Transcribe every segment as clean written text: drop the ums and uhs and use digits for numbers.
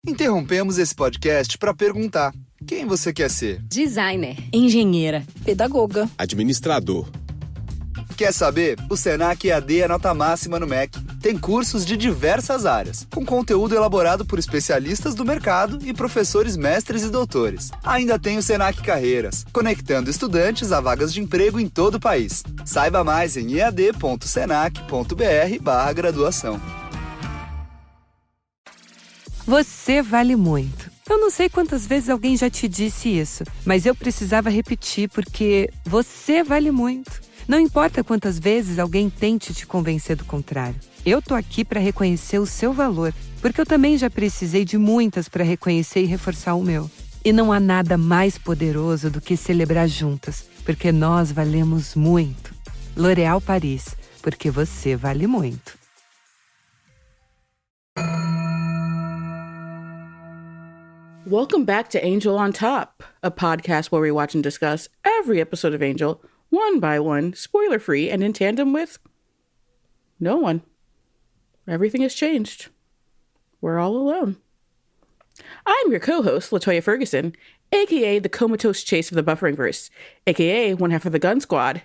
Interrompemos esse podcast para perguntar: quem você quer ser? Designer, engenheira, pedagoga, administrador. Quer saber? O Senac EAD é nota máxima no MEC. Tem cursos de diversas áreas, com conteúdo elaborado por especialistas do mercado e professores mestres e doutores. Ainda tem o Senac Carreiras, conectando estudantes a vagas de emprego em todo o país. Saiba mais em ead.senac.br/graduação. Você vale muito. Eu não sei quantas vezes alguém já te disse isso, mas eu precisava repetir porque você vale muito. Não importa quantas vezes alguém tente te convencer do contrário. Eu tô aqui para reconhecer o seu valor, porque eu também já precisei de muitas para reconhecer e reforçar o meu. E não há nada mais poderoso do que celebrar juntas, porque nós valemos muito. L'Oréal Paris, porque você vale muito. Welcome back to Angel on Top, a podcast where we watch and discuss every episode of Angel, one by one, spoiler-free, and in tandem with no one. Everything has changed. We're all alone. I'm your co-host, LaToya Ferguson, a.k.a. the comatose chase of the Buffering-verse, a.k.a. one half of the Gunn Squad.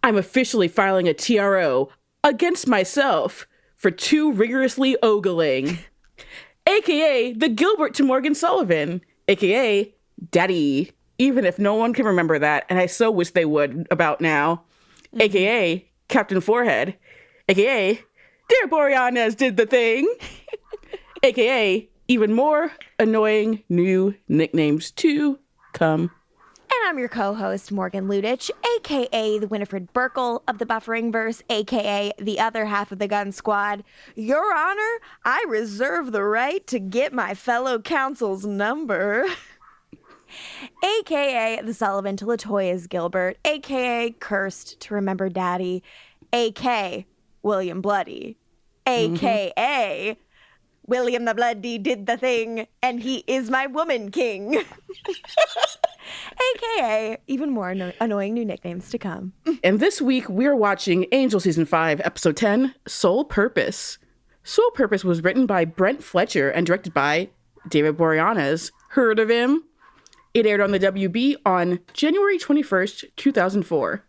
I'm officially filing a TRO against myself for too rigorously ogling, a.k.a. the Gilbert to Morgan Sullivan, a.k.a. Daddy, even if no one can remember that, and I so wish they would about now, a.k.a. Captain Forehead, a.k.a. Dear Boreanaz did the thing, a.k.a. even more annoying new nicknames to come. And I'm your co-host, Morgan Lutich, a.k.a. the Winifred Burkle of the Buffering-verse, a.k.a. the other half of the Gunn Squad. Your Honor, I reserve the right to get my fellow counsel's number. a.k.a. the Sullivan to LaToya's Gilbert, a.k.a. cursed to remember Daddy, a.k.a. William Bloody, a.k.a. William the Bloody did the thing, and he is my woman king. a.k.a. even more annoying new nicknames to come. And this week, we're watching Angel Season 5, Episode 10, Sole Purpose. Sole Purpose was written by Brent Fletcher and directed by David Boreanaz. Heard of him? It aired on the WB on January 21st, 2004.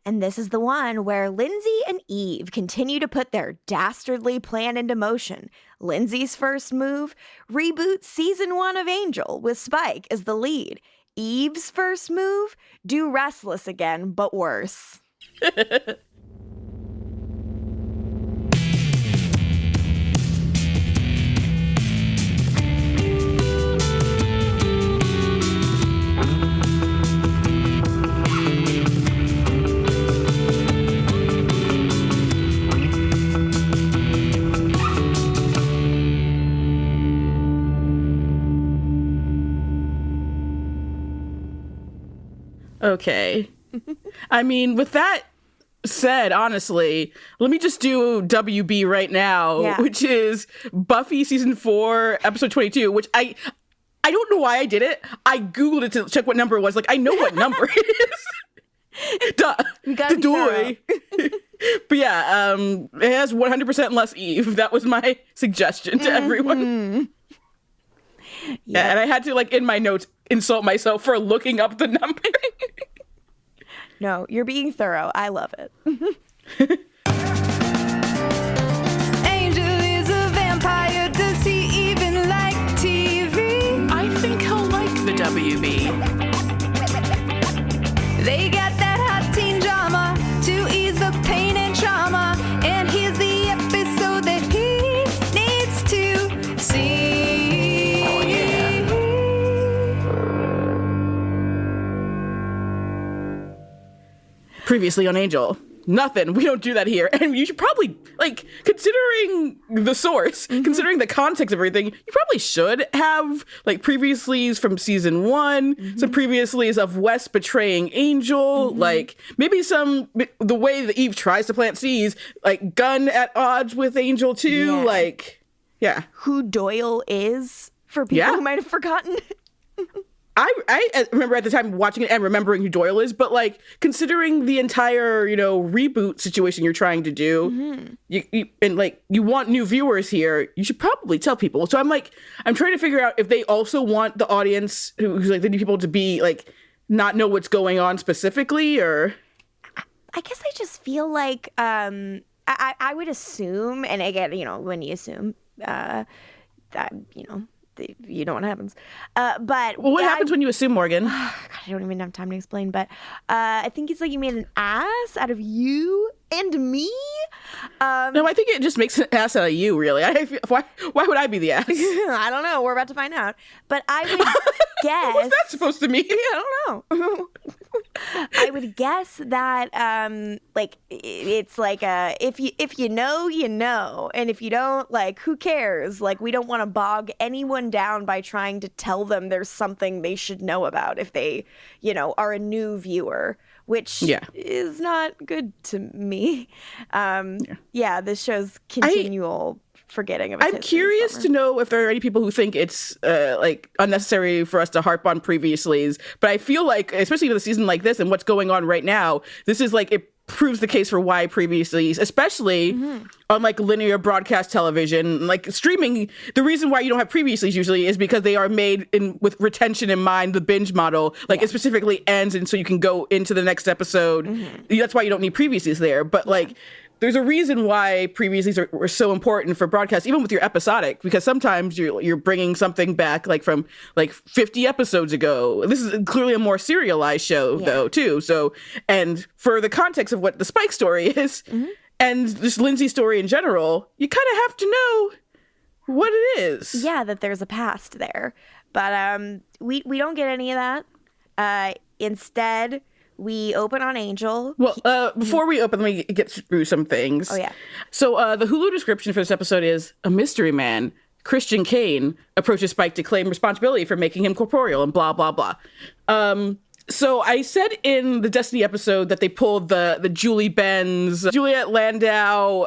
And this is the one where Lindsey and Eve continue to put their dastardly plan into motion. Lindsey's first move, reboot Season 1 of Angel with Spike as the lead. Eve's first move, do Restless again, but worse. Okay. I mean, with that said, honestly, let me just do WB right now, which is Buffy Season 4, Episode 22, which I don't know why I did it. I Googled it to check what number it was. Like, I know what number it is. Duh. You gotta be But yeah, it has 100% less Eve. That was my suggestion to everyone. Yeah, and I had to, like, in my notes, insult myself for looking up the number. No, you're being thorough. I love it. Angel is a vampire. Does he even like TV? I think he'll like the WB. They got that hot teen drama to ease the pain and trauma. And here's the episode that he needs to see. Oh, yeah. Previously on Angel. Nothing. We don't do that here. And you should probably, like, considering the source, considering the context of everything, you probably should have, like, previouslys from season 1, some previouslys of Wes betraying Angel, like, maybe some, the way that Eve tries to plant seeds, like, Gunn at odds with Angel too, like, yeah. Who Doyle is, for people who might have forgotten. I remember at the time watching it and remembering who Doyle is, but like considering the entire, reboot situation you're trying to do, you want new viewers here, you should probably tell people. So I'm trying to figure out if they also want the audience who's like the new people to be like not know what's going on specifically, or I guess I just feel like I would assume, and again, when you assume that you know what happens. But what happens when you assume, Morgan? God, I don't even have time to explain. But I think it's like you made an ass out of you and me. No, I think it just makes an ass out of you, really. Why would I be the ass? I don't know. We're about to find out. But I would guess. What's that supposed to mean? I don't know. I would guess that it's like if you know, you know, and if you don't, like, who cares? Like, we don't want to bog anyone down by trying to tell them there's something they should know about if they, are a new viewer, which is not good to me. This show's continual forgetting of its I'm curious to know if there are any people who think it's unnecessary for us to harp on previouslys, but I feel like, especially with a season like this and what's going on right now, this is like, it proves the case for why previouslys, especially on like linear broadcast television, like streaming. The reason why you don't have previouslys usually is because they are made with retention in mind, the binge model. Like it specifically ends, and so you can go into the next episode. That's why you don't need previouslys there. But there's a reason why previouslys were so important for broadcast, even with your episodic, because sometimes you're bringing something back from 50 episodes ago. This is clearly a more serialized show though too. So, and for the context of what the Spike story is and just Lindsay's story in general, you kind of have to know what it is. Yeah, that there's a past there, but we don't get any of that. Instead, we open on Angel. Well, before we open, let me get through some things. Oh, yeah. So the Hulu description for this episode is, a mystery man, Christian Kane, approaches Spike to claim responsibility for making him corporeal and blah, blah, blah. So I said in the Destiny episode that they pulled the Julie Benz, Juliet Landau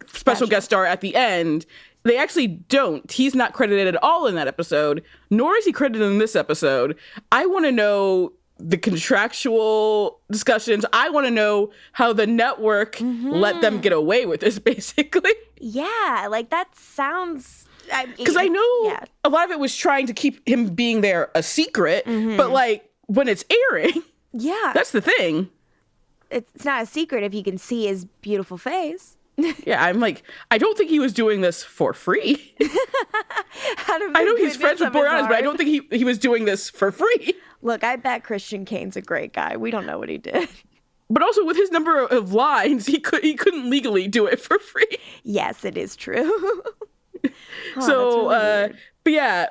special guest star at the end. They actually don't. He's not credited at all in that episode, nor is he credited in this episode. I want to know the contractual discussions. I want to know how the network let them get away with this, basically. Yeah, that sounds... Because I know a lot of it was trying to keep him being there a secret, but when it's airing, that's the thing. It's not a secret if you can see his beautiful face. I'm I don't think he was doing this for free. I know he's friends with Boreanaz, but I don't think he was doing this for free. Look, I bet Christian Kane's a great guy. We don't know what he did. But also with his number of lines, he couldn't legally do it for free. Yes, it is true. But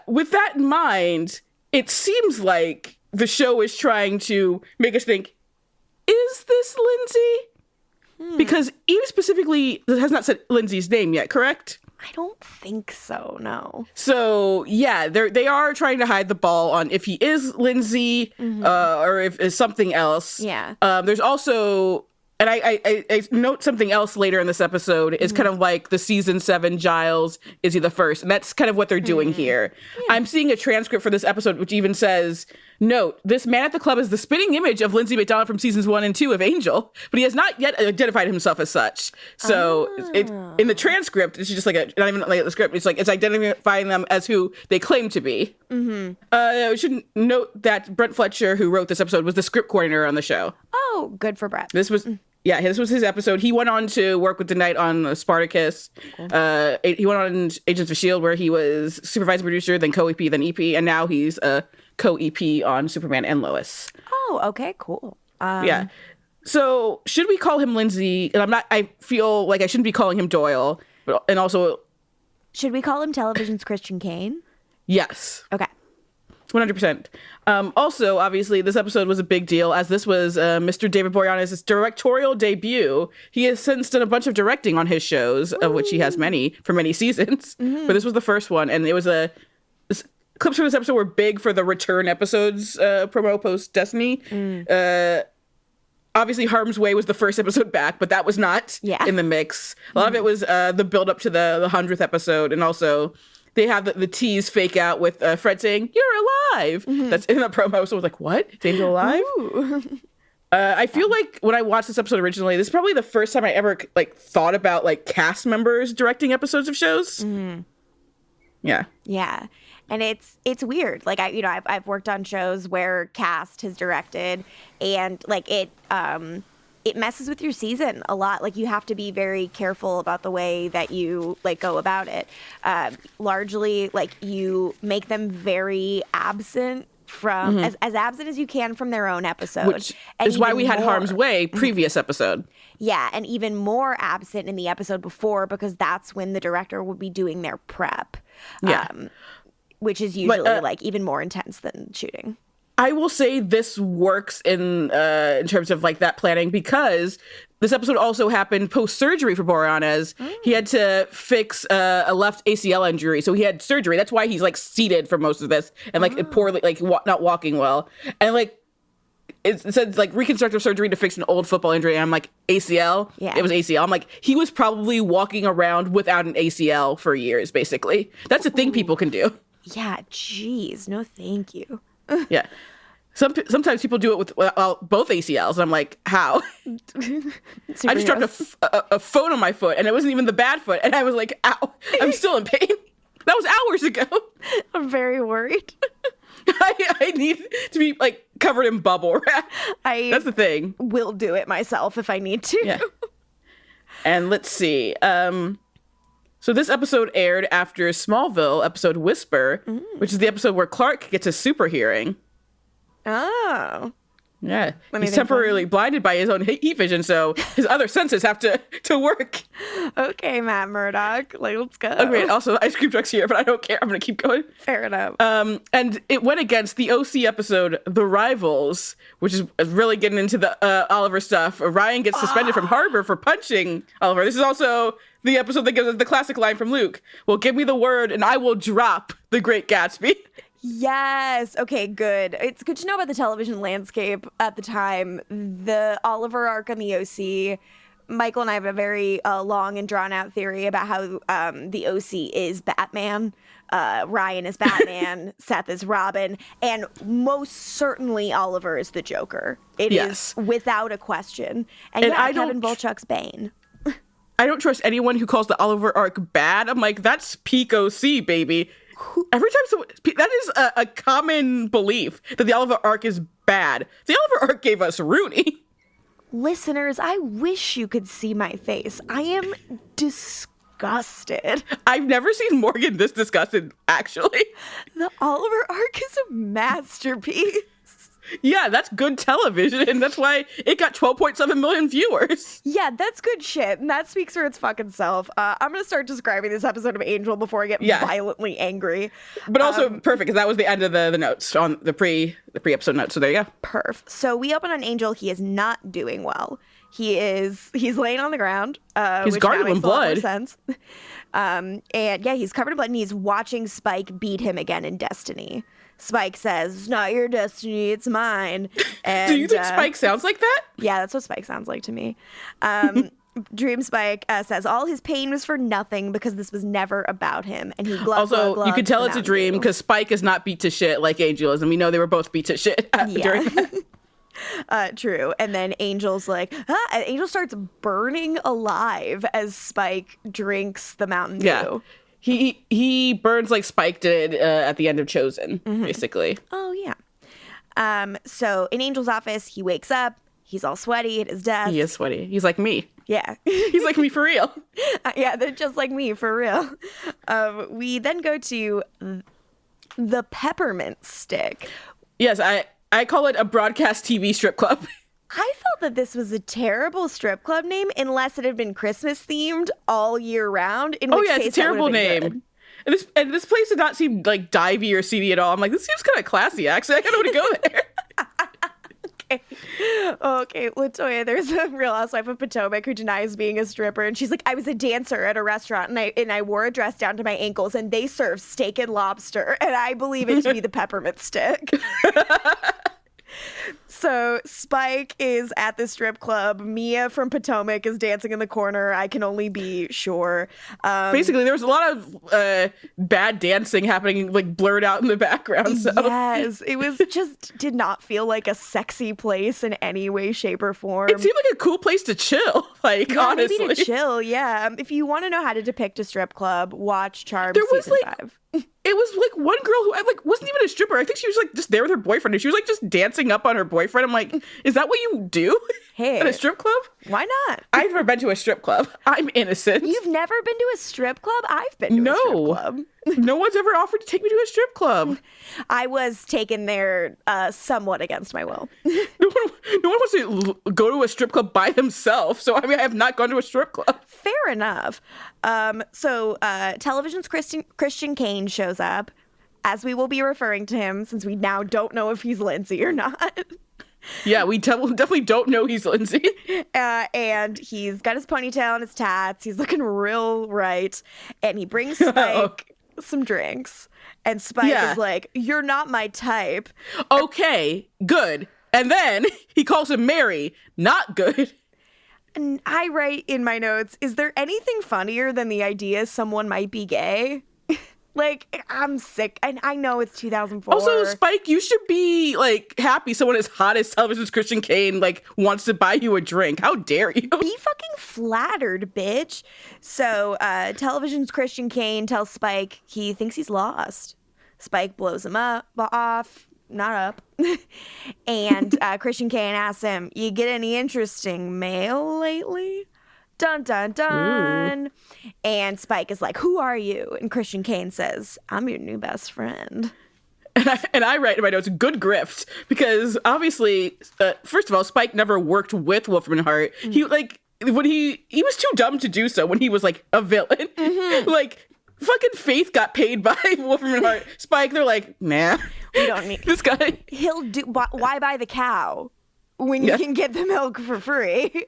with that in mind, it seems like the show is trying to make us think, is this Lindsay? Because Eve specifically has not said Lindsay's name yet, correct? I don't think so, no. So, they are trying to hide the ball on if he is Lindsay or if it's something else. Yeah. There's also, and I note something else later in this episode is kind of like the season 7 Giles, is he the first? And that's kind of what they're doing here. Yeah. I'm seeing a transcript for this episode which even says, note, this man at the club is the spitting image of Lindsey McDonald from seasons 1 and 2 of Angel, but he has not yet identified himself as such. So in the transcript, it's just not even like the script. It's it's identifying them as who they claim to be. We should note that Brent Fletcher, who wrote this episode, was the script coordinator on the show. Oh, good for Brett. This was his episode. He went on to work with DeKnight on Spartacus. Cool. He went on Agents of S.H.I.E.L.D., where he was supervising producer, then co-EP, then EP, and now he's a co-EP on Superman and Lois. Oh, okay, cool. So should we call him Lindsay? And I feel like I shouldn't be calling him Doyle. And also, should we call him Television's Christian Kane? Yes. Okay. 100%. Also, obviously, this episode was a big deal, as this was Mr. David Boreanaz's directorial debut. He has since done a bunch of directing on his shows, of which he has many for many seasons. But this was the first one, and it was clips from this episode were big for the return episodes promo post Destiny. Obviously, Harm's Way was the first episode back, but that was not in the mix. A lot of it was the build up to the 100th episode, and also they have the tease fake out with Fred saying, "You're alive." That's in the promo. So I was like, what? Is Angel alive? I feel like when I watched this episode originally, this is probably the first time I ever like thought about like cast members directing episodes of shows. Yeah. Yeah. And it's weird. Like I've worked on shows where cast has directed, and like it messes with your season a lot. Like you have to be very careful about the way that you like go about it. Largely, like you make them very absent from as absent as you can from their own episode, Which is why we had Harm's Way previous episode. Yeah, and even more absent in the episode before, because that's when the director would be doing their prep. Yeah. Which is usually like even more intense than shooting. I will say this works in terms of like that planning, because this episode also happened post-surgery for Boreanaz. He had to fix a left ACL injury, so he had surgery. That's why he's like seated for most of this and like poorly, like not walking well. And like it said like reconstructive surgery to fix an old football injury. And I'm like, ACL? Yeah. It was ACL. I'm like, he was probably walking around without an ACL for years, basically. That's a thing people can do. Yeah, geez, no thank you. Yeah. Sometimes people do it with both ACLs. And I'm like, how? I just dropped a phone on my foot, and it wasn't even the bad foot. And I was like, ow, I'm still in pain. That was hours ago. I'm very worried. I need to be like covered in bubble wrap. That's the thing. Will do it myself if I need to. Yeah. And let's see. So this episode aired after Smallville episode Whisper, which is the episode where Clark gets a super hearing. Oh. Yeah. He's temporarily blinded by his own heat vision, so his other senses have to work. Okay, Matt Murdock. Like, let's go. Oh, great. Also, ice cream truck's here, but I don't care. I'm going to keep going. Fair enough. And it went against the OC episode, The Rivals, which is really getting into the Oliver stuff. Ryan gets suspended from Harbor for punching Oliver. This is also the episode that gives us the classic line from Luke. Well, give me the word and I will drop The Great Gatsby. Yes. Okay, good. It's good to know about the television landscape at the time. The Oliver arc on the OC. Michael and I have a very long and drawn out theory about how the OC is Batman. Ryan is Batman. Seth is Robin. And most certainly Oliver is the Joker. It is without a question. And yeah, Kevin Volchuk's Bane. I don't trust anyone who calls the Oliver arc bad. I'm like, that's peak OC, baby. Every time someone, that is a common belief that the Oliver arc is bad. The Oliver arc gave us Rooney. Listeners, I wish you could see my face. I am disgusted. I've never seen Morgan this disgusted, actually. The Oliver arc is a masterpiece. Yeah, that's good television, and that's why it got 12.7 million viewers. Yeah, that's good shit, and that speaks for its fucking self. I'm going to start describing this episode of Angel before I get violently angry. But also perfect, because that was the end of the notes on the pre-episode notes, so there you go. Perf. So we open on Angel. He is not doing well. He's laying on the ground. He's gargled in blood. Sense. And yeah, he's covered in blood, and he's watching Spike beat him again in Destiny. Spike says, "It's not your destiny, it's mine." And, do you think Spike sounds like that? Yeah, that's what Spike sounds like to me. Dream Spike says all his pain was for nothing because this was never about him. And he you could tell it's a dream because Spike is not beat to shit like Angel is, and we know they were both beat to shit during that. True. And then Angel's like, and Angel starts burning alive as Spike drinks the Mountain Dew. Yeah. He burns like Spike did at the end of Chosen, basically. Oh, yeah. So in Angel's office, he wakes up. He's all sweaty at his desk. He is sweaty. He's like me. Yeah. He's like me for real. Yeah, they're just like me for real. We then go to the Peppermint Stick. Yes, I call it a broadcast TV strip club. I felt that this was a terrible strip club name unless it had been Christmas themed all year round. In which case it's a terrible name. And this place did not seem like divey or seedy at all. I'm like, this seems kind of classy, actually. I kind of want to go there. Okay, LaToya, there's a Real Housewife of Potomac who denies being a stripper, and she's like, I was a dancer at a restaurant, and I wore a dress down to my ankles, and they served steak and lobster, and I believe it to be the Peppermint Stick. So Spike is at the strip club. Mia from Potomac is dancing in the corner. I can only be sure. Basically, there was a lot of bad dancing happening, like blurred out in the background. So. Yes, it was just did not feel like a sexy place in any way, shape, or form. It seemed like a cool place to chill. Like, yeah, honestly, maybe to chill. Yeah, if you want to know how to depict a strip club, watch Charmed season 5. It was like one girl who wasn't even a stripper. I think she was like just there with her boyfriend, and she was like just dancing up on her boyfriend. I'm like, is that what you do at a strip club? Why not? I've never been to a strip club. I'm innocent. You've never been to a strip club? I've been to a strip club. No one's ever offered to take me to a strip club. I was taken there somewhat against my will. No one wants to go to a strip club by himself. So, I mean, I have not gone to a strip club. Fair enough. So television's Christian Kane shows up, as we will be referring to him, since we now don't know if he's Lindsey or not. Yeah, we definitely don't know he's Lindsey. And he's got his ponytail and his tats. He's looking real right. And he brings Spike some drinks. And Spike is like, "You're not my type." Okay, good. And then he calls him Mary. Not good. And I write in my notes, is there anything funnier than the idea someone might be gay? Like, I'm sick. And I know it's 2004. Also, Spike, you should be, like, happy someone as hot as television's Christian Kane, like, wants to buy you a drink. How dare you? Be fucking flattered, bitch. So, television's Christian Kane tells Spike he thinks he's lost. Spike blows him off. Not up. And Christian Kane asks him, "You get any interesting mail lately?" Dun, dun, dun. Ooh. And Spike is like, "Who are you?" And Christian Kane says, "I'm your new best friend." And I write in my notes, good grift, because obviously, first of all, Spike never worked with Wolfram and Hart. Mm-hmm. He was too dumb to do so when he was like a villain. Mm-hmm. Like, fucking Faith got paid by Wolfram and Hart. Spike, they're like, nah, we don't need this guy. He'll do. Why buy the cow when you can get the milk for free?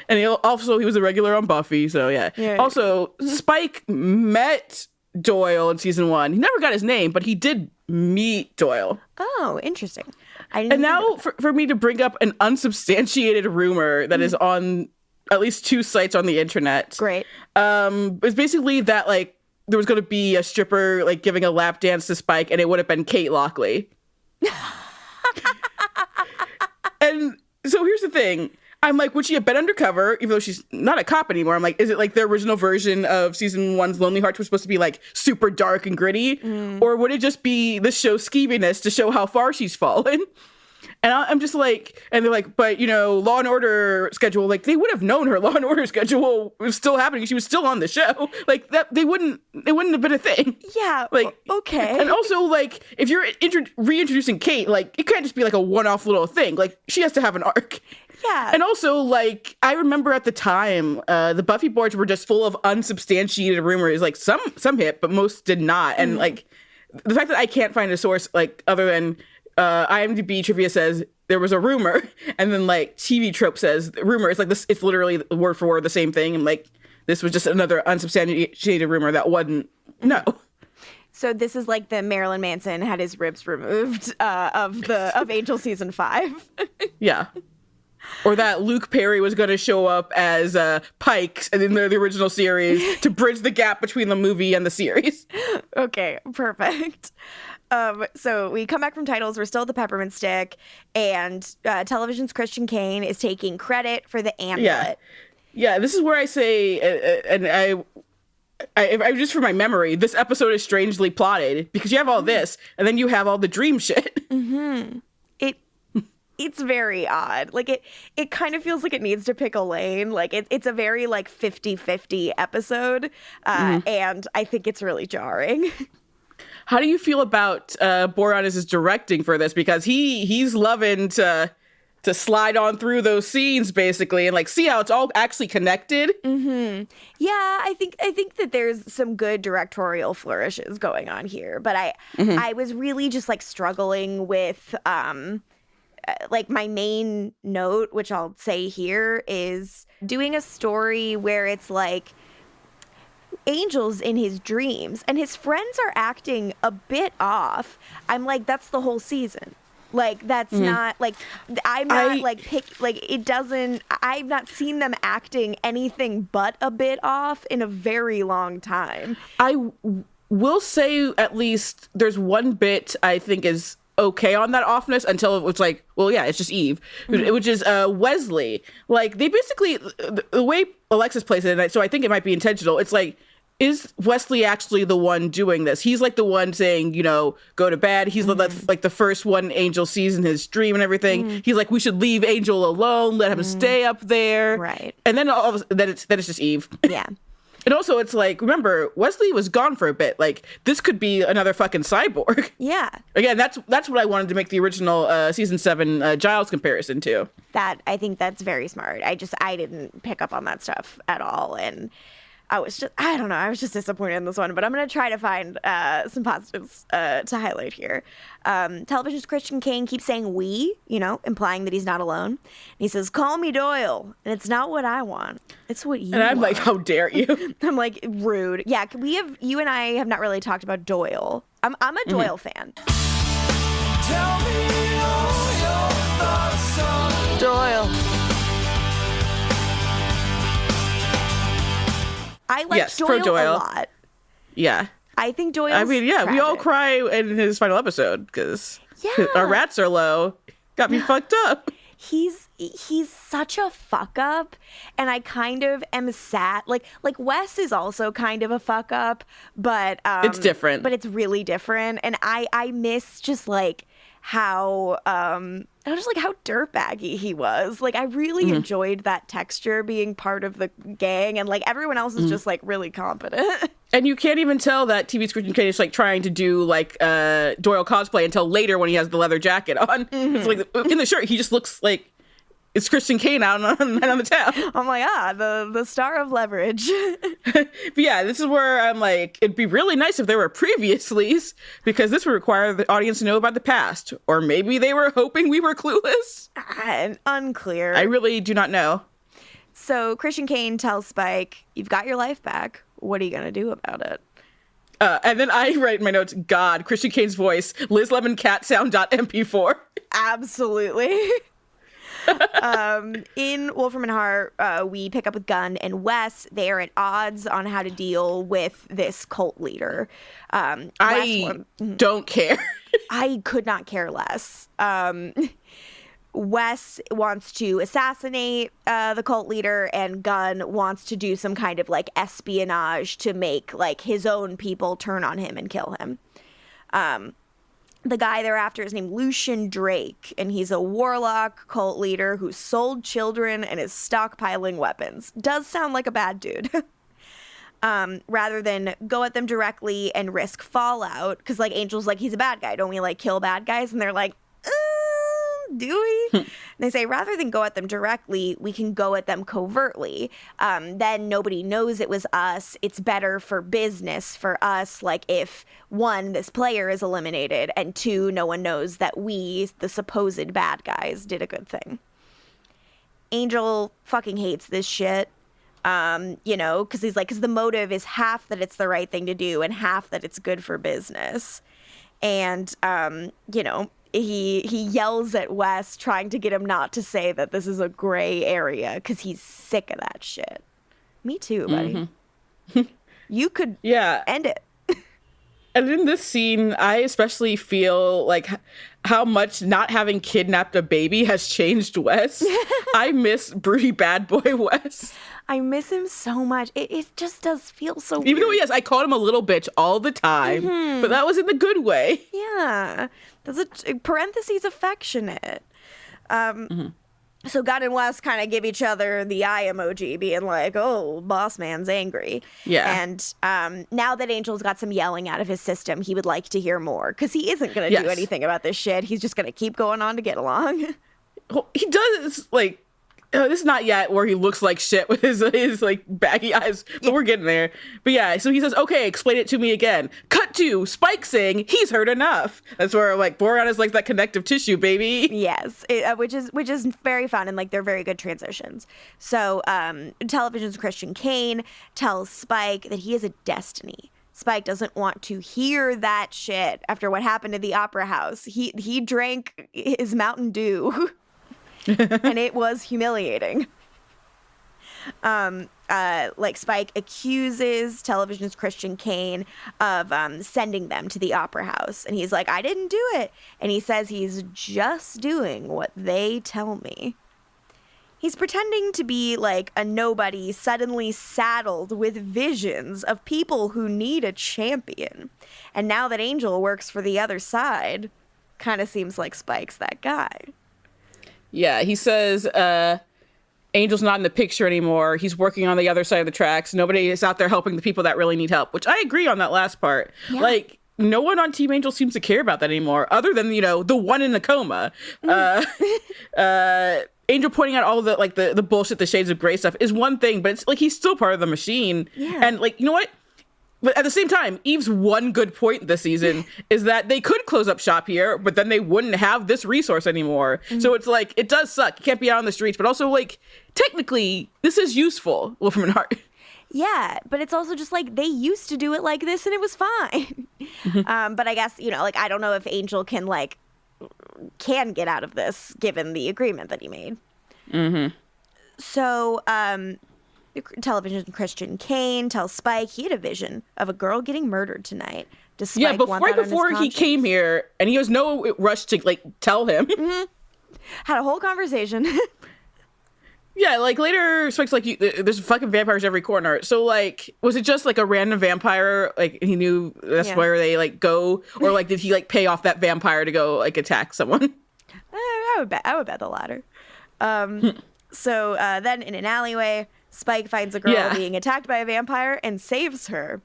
And he was a regular on Buffy, so yeah. Also, Spike met Doyle in season 1. He never got his name, but he did meet Doyle. Oh, interesting. And now for me to bring up an unsubstantiated rumor that is on at least 2 sites on the internet. Great. It's basically that, like, there was going to be a stripper, like, giving a lap dance to Spike, and it would have been Kate Lockley. And so here's the thing. I'm like, would she have been undercover, even though she's not a cop anymore? I'm like, is it like the original version of season 1's Lonely Hearts was supposed to be like super dark and gritty? Or would it just be the show's skeeviness to show how far she's fallen? And I'm just like, and they're like, but, you know, Law and Order schedule, like, they would have known her Law and Order schedule was still happening. She was still on the show. Like, that, it wouldn't have been a thing. Yeah. Like, okay. And also, like, if you're reintroducing Kate, like, it can't just be like a one-off little thing. Like, she has to have an arc. Yeah. And also, like, I remember at the time, the Buffy boards were just full of unsubstantiated rumors. Like, some hit, but most did not. And, like, the fact that I can't find a source, like, other than IMDb trivia says there was a rumor, and then, like, TV Trope says rumor. It's like this. It's literally word for word the same thing. And, like, this was just another unsubstantiated rumor that wasn't. No. So this is like the Marilyn Manson had his ribs removed of Angel season 5. Yeah. Or that Luke Perry was going to show up as Pike in the original series to bridge the gap between the movie and the series. Okay, perfect. So we come back from titles. We're still at the Peppermint Stick, and television's Christian Kane is taking credit for the amulet. Yeah. This is where I say, and I just for my memory, this episode is strangely plotted because you have all this, and then you have all the dream shit. Mm-hmm. It's very odd. Like, it kind of feels like it needs to pick a lane. Like, it's a very, like, 50-50 episode, and I think it's really jarring. How do you feel about Boreanaz's directing for this? Because he's loving to slide on through those scenes, basically, and, like, see how it's all actually connected. Mm-hmm. Yeah, I think that there's some good directorial flourishes going on here, but I was really just, like, struggling with like, my main note, which I'll say here, is doing a story where it's like Angel's in his dreams and his friends are acting a bit off. I'm like, that's the whole season. Like, that's not, like, I'm not, it doesn't, I've not seen them acting anything but a bit off in a very long time. Will say at least there's one bit I think is okay on that offness until it was like, well, yeah, it's just Eve, which is Wesley. Like, they basically, the way Alexis plays it, and so I think it might be intentional, it's like, is Wesley actually the one doing this? He's like the one saying, you know, go to bed. He's like the first one Angel sees in his dream and everything. He's like, we should leave Angel alone, let him stay up there. Right. And then then it's just Eve. Yeah. And also, it's like, remember, Wesley was gone for a bit. Like, this could be another fucking cyborg. Yeah. Again, that's what I wanted to make the original season 7 Giles comparison to. I think that's very smart. I didn't pick up on that stuff at all. And I was just disappointed in this one. But I'm going to try to find some positives to highlight here. Television's Christian Kane keeps saying we, you know, implying that he's not alone. And he says, call me Doyle. And it's not what I want. It's what you want. And I'm like, how dare you? I'm like, rude. Yeah, you and I have not really talked about Doyle. I'm a Doyle fan. Tell me all your thoughts on Doyle. I like Doyle a lot. Yeah. I think Doyle's I mean, yeah, tragic. we all cry in his final episode because Yeah. our rats are low. Got me fucked up. He's such a fuck up, and I kind of am sad. Like Wes is also kind of a fuck up, but It's different. But it's really different, and I miss just like how just like how dirtbaggy he was. Like, I really enjoyed that texture being part of the gang, and like everyone else is just like really competent. And you can't even tell that TV's Christian Kane is like trying to do like Doyle cosplay until later when he has the leather jacket on. It's like in the shirt, he just looks like it's Christian Kane out on the town. I'm like, the star of Leverage. But yeah, this is where I'm like, it'd be really nice if there were previouslys, because this would require the audience to know about the past. Or maybe they were hoping we were clueless. Unclear. I really do not know. So Christian Kane tells Spike, you've got your life back. What are you going to do about it? And then I write in my notes, God, Christian Kane's voice, Liz Lemon cat sound.mp4. Absolutely. In Wolfram and Hart, we pick up with Gunn and Wes. They are at odds on how to deal with this cult leader. I don't care. I could not care less. Wes wants to assassinate the cult leader, and Gunn wants to do some kind of like espionage to make like his own people turn on him and kill him. The guy they're after is named Lucian Drake, and he's a warlock cult leader who sold children and is stockpiling weapons. Does sound like a bad dude. Rather than go at them directly and risk fallout, because like Angel's like, he's a bad guy. Don't we like kill bad guys? And they're like, do we? And they say, rather than go at them directly, we can go at them covertly. Then nobody knows it was us. It's better for business for us. Like, if one, this player is eliminated, and two, no one knows that we, the supposed bad guys, did a good thing. Angel fucking hates this shit. You know, because he's like, because the motive is half that it's the right thing to do and half that it's good for business. And, you know, he yells at Wes, trying to get him not to say that this is a gray area, because he's sick of that shit. Me too, buddy. You could end it. And in this scene, I especially feel like how much not having kidnapped a baby has changed Wes. I miss broody bad boy Wes. I miss him so much. It just does feel so Even weird. though, I called him a little bitch all the time, but that was in the good way. Yeah. There's a parentheses affectionate. So Gunn and Wes kind of give each other the eye emoji, being like, oh, boss man's angry. Yeah. And now that Angel's got some yelling out of his system, he would like to hear more, because he isn't going to do anything about this shit. He's just going to keep going on to get along. Well, he does, like, this is not yet where he looks like shit with his like baggy eyes, but we're getting there. But yeah, so he says, okay, explain it to me again. Cut to Spike saying he's heard enough. That's where like Boron is like that connective tissue, baby. Yes, which is very fun, and like they're very good transitions. So television's Christian Kane tells Spike that he has a destiny. Spike doesn't want to hear that shit after what happened at the Opera House. He drank his Mountain Dew, and it was humiliating. Spike accuses television's Christian Kane of sending them to the Opera House. And he's like, I didn't do it. And he says he's just doing what they tell me. He's pretending to be like a nobody suddenly saddled with visions of people who need a champion. And now that Angel works for the other side, kind of seems like Spike's that guy. Yeah, he says, Angel's not in the picture anymore. He's working on the other side of the tracks. Nobody is out there helping the people that really need help, which I agree on that last part. Yeah. Like, no one on Team Angel seems to care about that anymore, other than, the one in the coma. Angel pointing out all the bullshit, the Shades of Grey stuff is one thing, but it's like he's still part of the machine. Yeah. And you know what? But at the same time, Eve's one good point this season is that they could close up shop here, but then they wouldn't have this resource anymore. Mm-hmm. So it's like, it does suck. You can't be out on the streets, but also technically, this is useful, Wolfram and Hart. Yeah, but it's also just they used to do it like this and it was fine. Mm-hmm. But I guess, I don't know if Angel can get out of this given the agreement that he made. Mm-hmm. So, television Christian Kane tells Spike he had a vision of a girl getting murdered tonight. Does Spike right before he came here, and he has no rush to tell him. Mm-hmm. Had a whole conversation. Yeah, later Spike's there's fucking vampires every corner. So was it just a random vampire? He knew that's where they go, or did he pay off that vampire to go attack someone? I would bet the latter. So then in an alleyway, Spike finds a girl being attacked by a vampire and saves her.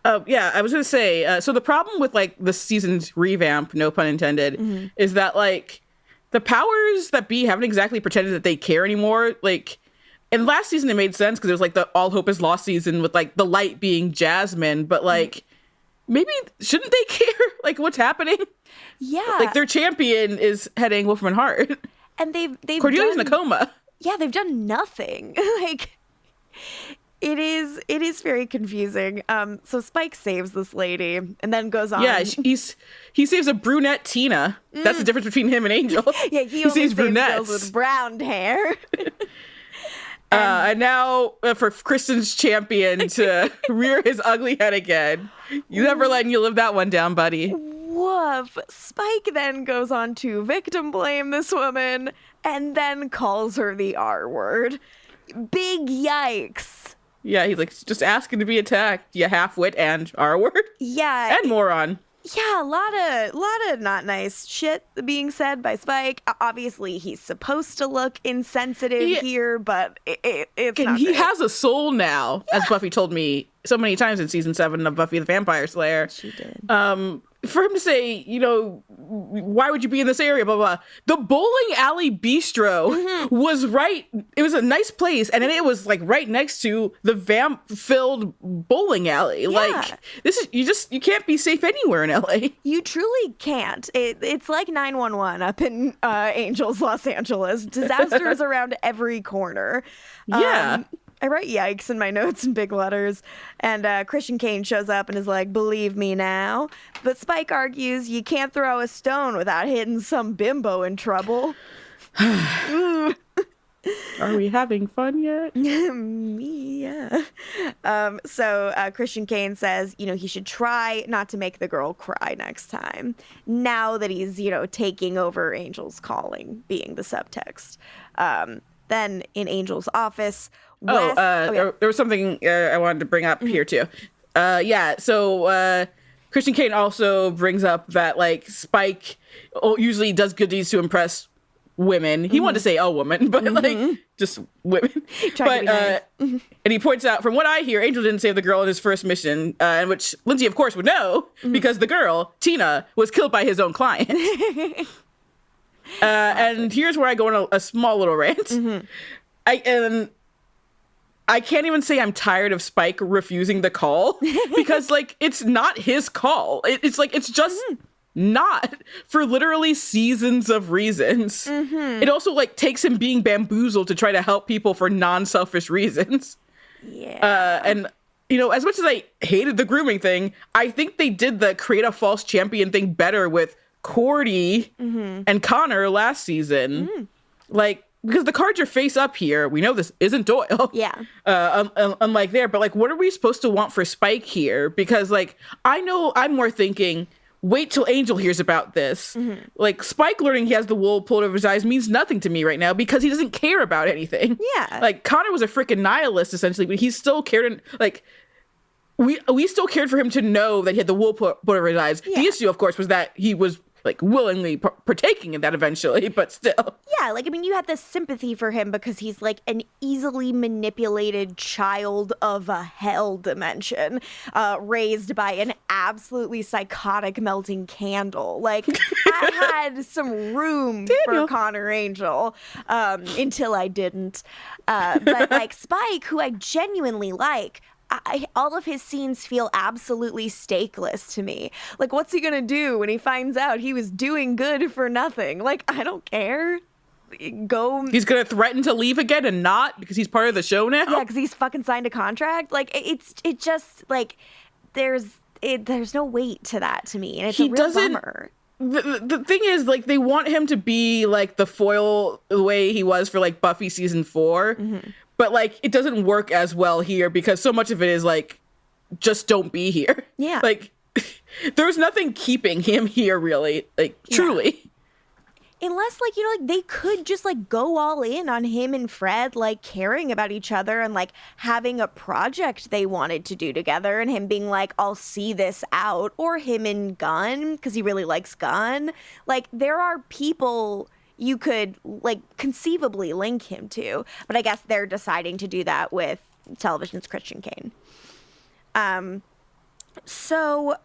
Yeah, I was going to say, so the problem with the season's revamp, no pun intended, mm-hmm. is that the powers that be haven't exactly pretended that they care anymore. In last season it made sense because it was the all hope is lost season with the light being Jasmine, but maybe shouldn't they care what's happening? Yeah. Their champion is heading Wolfram and Hart. And they've Cordelia's in a coma. Yeah, they've done nothing. It is very confusing. So Spike saves this lady and then goes on. Yeah, he saves a brunette Tina. That's the difference between him and Angel. Yeah, he only saves girls with brown hair. And now for KRISTIN'S champion to rear his ugly head again. You never letting you live that one down, buddy. Woof. Spike then goes on to victim blame this woman and then calls her the R word. Big yikes. Yeah, he's just asking to be attacked, you half-wit and R-word. Yeah. And moron. Yeah, a lot of not nice shit being said by Spike. Obviously, he's supposed to look insensitive here, but it's not he great. has a soul now, as Buffy told me so many times in season 7 of Buffy the Vampire Slayer. She did. For him to say, why would you be in this area, blah, blah. The bowling alley bistro was right. It was a nice place. And then it was right next to the vamp-filled bowling alley. Yeah. You can't be safe anywhere in LA. You truly can't. It's like 911 up in Angel's Los Angeles. Disasters around every corner. Yeah. I write yikes in my notes in big letters, and Christian Kane shows up and is like, believe me now. But Spike argues you can't throw a stone without hitting some bimbo in trouble. Are we having fun yet? Yeah. So Christian Kane says, he should try not to make the girl cry next time, now that he's, taking over Angel's calling, being the subtext. Then in Angel's office... There was something I wanted to bring up here too. So Christian Kane also brings up that Spike usually does good deeds to impress women. He wanted to say a woman, but just women. Nice. And he points out, from what I hear, Angel didn't save the girl in his first mission, in which Lindsey, of course, would know because the girl, Tina, was killed by his own client. And here's where I go on a small little rant. I can't even say I'm tired of Spike refusing the call because it's not his call. It's just not for literally seasons of reasons. It also takes him being bamboozled to try to help people for non-selfish reasons. Yeah. And as much as I hated the grooming thing, I think they did the create a false champion thing better with Cordy and Connor last season. Like, because the cards are face up here. We know this isn't Doyle. Yeah. Unlike there. But, like, what are we supposed to want for Spike here? Because, like, I know I'm more thinking, wait till Angel hears about this. Like, Spike learning he has the wool pulled over his eyes means nothing to me right now because he doesn't care about anything. Yeah. Like, Connor was a freaking nihilist, essentially, but he still cared. Like, we still cared for him to know that he had the wool put over his eyes. Yeah. The issue, of course, was that he was, like, willingly partaking in that eventually, but still. Yeah, like, I mean, you had this sympathy for him because he's, like, an easily manipulated child of a hell dimension, raised by an absolutely psychotic melting candle. Like, I had some room for Connor Angel until I didn't. But, like, Spike, who I genuinely like, all of his scenes feel absolutely stakeless to me. Like, what's he gonna do when he finds out he was doing good for nothing? Like, I don't care. He's gonna threaten to leave again and not because he's part of the show now? Yeah, because he's fucking signed a contract. Like, it just, like, there's no weight to that to me, and it's a real bummer. The thing is, like, they want him to be, like, the foil the way he was for, like, Buffy season 4. But, like, it doesn't work as well here because so much of it is, like, just don't be here. Yeah. Like, there's nothing keeping him here, really. Like, truly. Unless, like, like, they could just, like, go all in on him and Fred, like, caring about each other and, like, having a project they wanted to do together and him being like, I'll see this out. Or him and Gunn, because he really likes Gunn. Like, there are people you could, like, conceivably link him to. But I guess they're deciding to do that with television's Christian Kane. So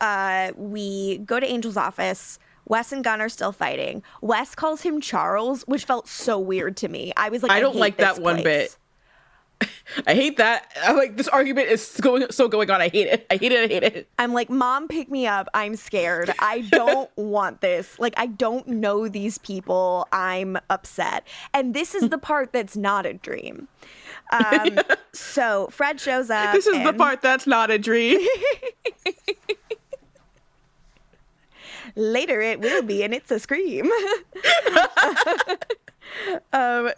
we go to Angel's office. Wes and Gunn are still fighting. Wes calls him Charles, which felt so weird to me. I was like, I don't like that one bit. I hate that. I'm like, this argument is going on. I hate it. I hate it. I'm like, Mom, pick me up. I'm scared. I don't want this. Like, I don't know these people. I'm upset. And this is the part that's not a dream. So Fred shows up. This is the part that's not a dream. Later it will be, and it's a scream.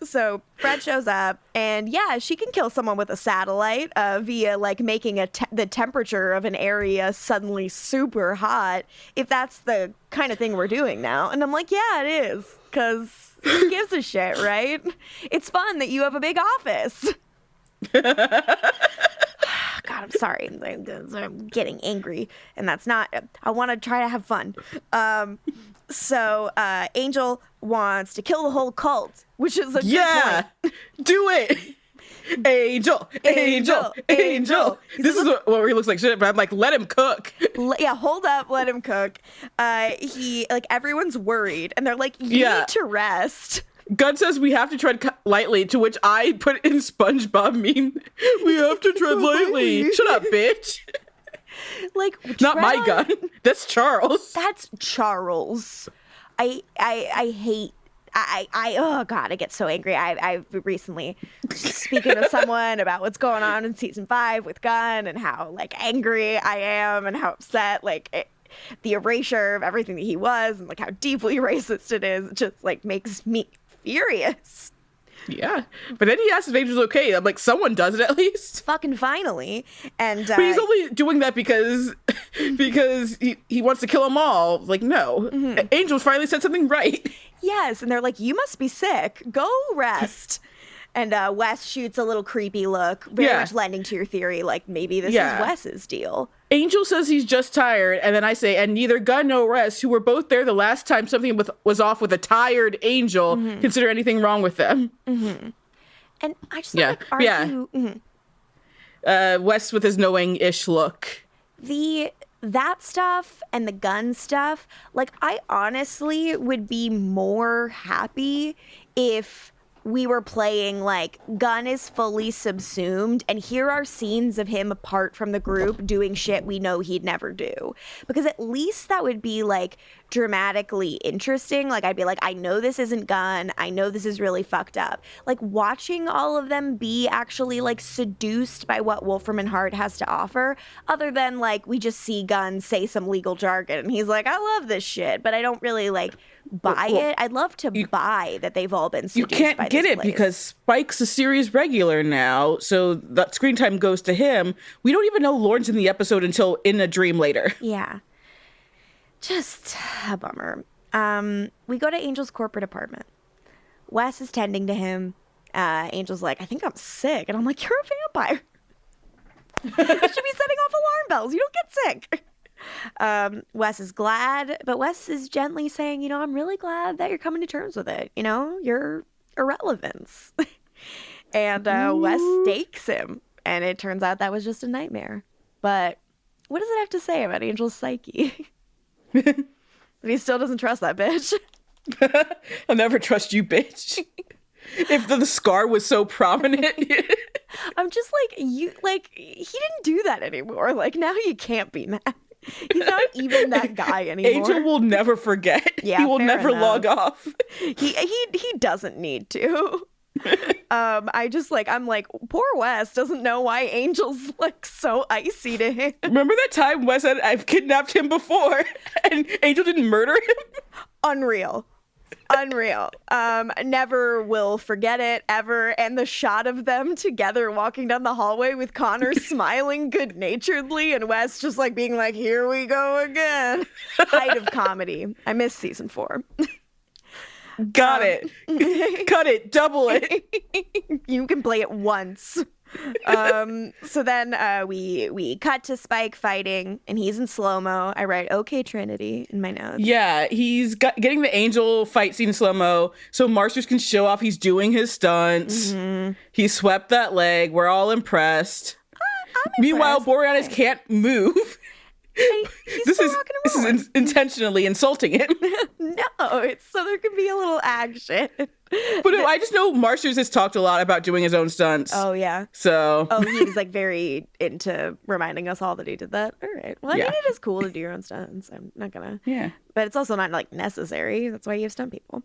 So Fred shows up, and yeah, she can kill someone with a satellite via, like, making the temperature of an area suddenly super hot, if that's the kind of thing we're doing now. And I'm like, yeah, it is, because who gives a shit, right? It's fun that you have a big office. God, I'm sorry. I'm getting angry, and that's not. I want to try to have fun. So Angel wants to kill the whole cult, which is a good point. Do it. Angel. This is what he looks like shit, but I'm like, let him cook. Hold up, let him cook. Everyone's worried, and they're like, you need to rest. Gunn says we have to tread lightly, to which I put in SpongeBob meme, we have to tread lightly. Shut up, bitch. Like, not my Gunn. That's Charles. That's Charles. I hate. Oh God, I get so angry. I've recently speaking to someone about what's going on in season 5 with Gunn and how, like, angry I am and how upset, like, the erasure of everything that he was and, like, how deeply racist it is. It just, like, makes me furious. Yeah, but then he asks if Angel's okay. I'm like, someone does it at least. Fucking finally. And but he's only doing that because he wants to kill them all. Like, no. Angel finally said something right. Yes, and they're like, you must be sick. Go rest. And Wes shoots a little creepy look, very much lending to your theory, like, maybe this is Wes's deal. Angel says he's just tired, and then I say, and neither Gunn nor Wes, who were both there the last time something was off with a tired Angel, consider anything wrong with them. And I just like argue. Wes with his knowing-ish look. That stuff and the Gunn stuff, like, I honestly would be more happy if we were playing like Gunn is fully subsumed and here are scenes of him apart from the group doing shit we know he'd never do. Because at least that would be like dramatically interesting. Like I'd be like, I know this isn't Gunn. I know this is really fucked up. Like watching all of them be actually like seduced by what Wolfram and Hart has to offer, other than like we just see Gunn say some legal jargon and he's like, I love this shit, but I don't really like buy it. I'd love to buy that they've all been seduced by this place. You can't get it because Spike's a series regular now, so that screen time goes to him. We don't even know Lorne's in the episode until in a dream later. Yeah. Just a bummer. We go to Angel's corporate apartment. Wes is tending to him. Angel's like, I think I'm sick. And I'm like, you're a vampire. You should be setting off alarm bells. You don't get sick. Wes is glad, but Wes is gently saying, you know, I'm really glad that you're coming to terms with it. You know, your irrelevance. And Wes stakes him. And it turns out that was just a nightmare. But what does it have to say about Angel's psyche? But he still doesn't trust that bitch. I'll never trust you, bitch. If the scar was so prominent. I'm just like, he didn't do that anymore. Like, now you can't be mad. He's not even that guy anymore. Angel will never forget. Yeah, he will never enough. log off. He doesn't need to. I'm like, poor Wes doesn't know why Angel's like so icy to him. Remember that time Wes said, I've kidnapped him before, and Angel didn't murder him? Unreal. Never will forget it ever. And the shot of them together walking down the hallway with Connor smiling good-naturedly and Wes just like being like, here we go again. Height of comedy. I miss season 4. Got it. Cut it. Double it. You can play it once. So then we cut to Spike fighting, and he's in slow-mo. I write, okay, Trinity, in my notes. Yeah, he's getting the Angel fight scene slow-mo so Marsters can show off he's doing his stunts. Mm-hmm. He swept that leg. We're all impressed. Meanwhile, Boreanaz can't move. This is intentionally insulting him. No, it's so there can be a little action. But I just know Marsters has talked a lot about doing his own stunts. Oh, yeah. So. Oh, he's like very into reminding us all that he did that. All right. Well, I mean, it is cool to do your own stunts. I'm not gonna. Yeah. But it's also not like necessary. That's why you have stunt people.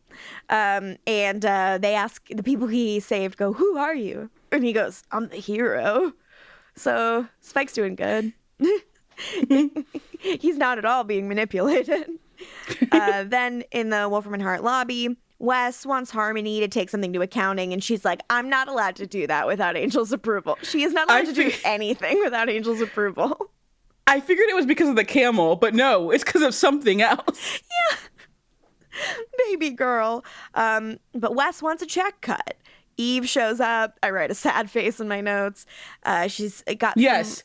And they ask the people he saved, go, who are you? And he goes, I'm the hero. So Spike's doing good. He's not at all being manipulated. Then in the Wolfram and Hart lobby, Wes wants Harmony to take something to accounting, and she's like, I'm not allowed to do that without Angel's approval. She is not allowed to do anything without Angel's approval. I figured it was because of the camel, but no, it's because of something else. Yeah. Baby girl. But Wes wants a check cut. Eve shows up. I write a sad face in my notes. She's got Yes.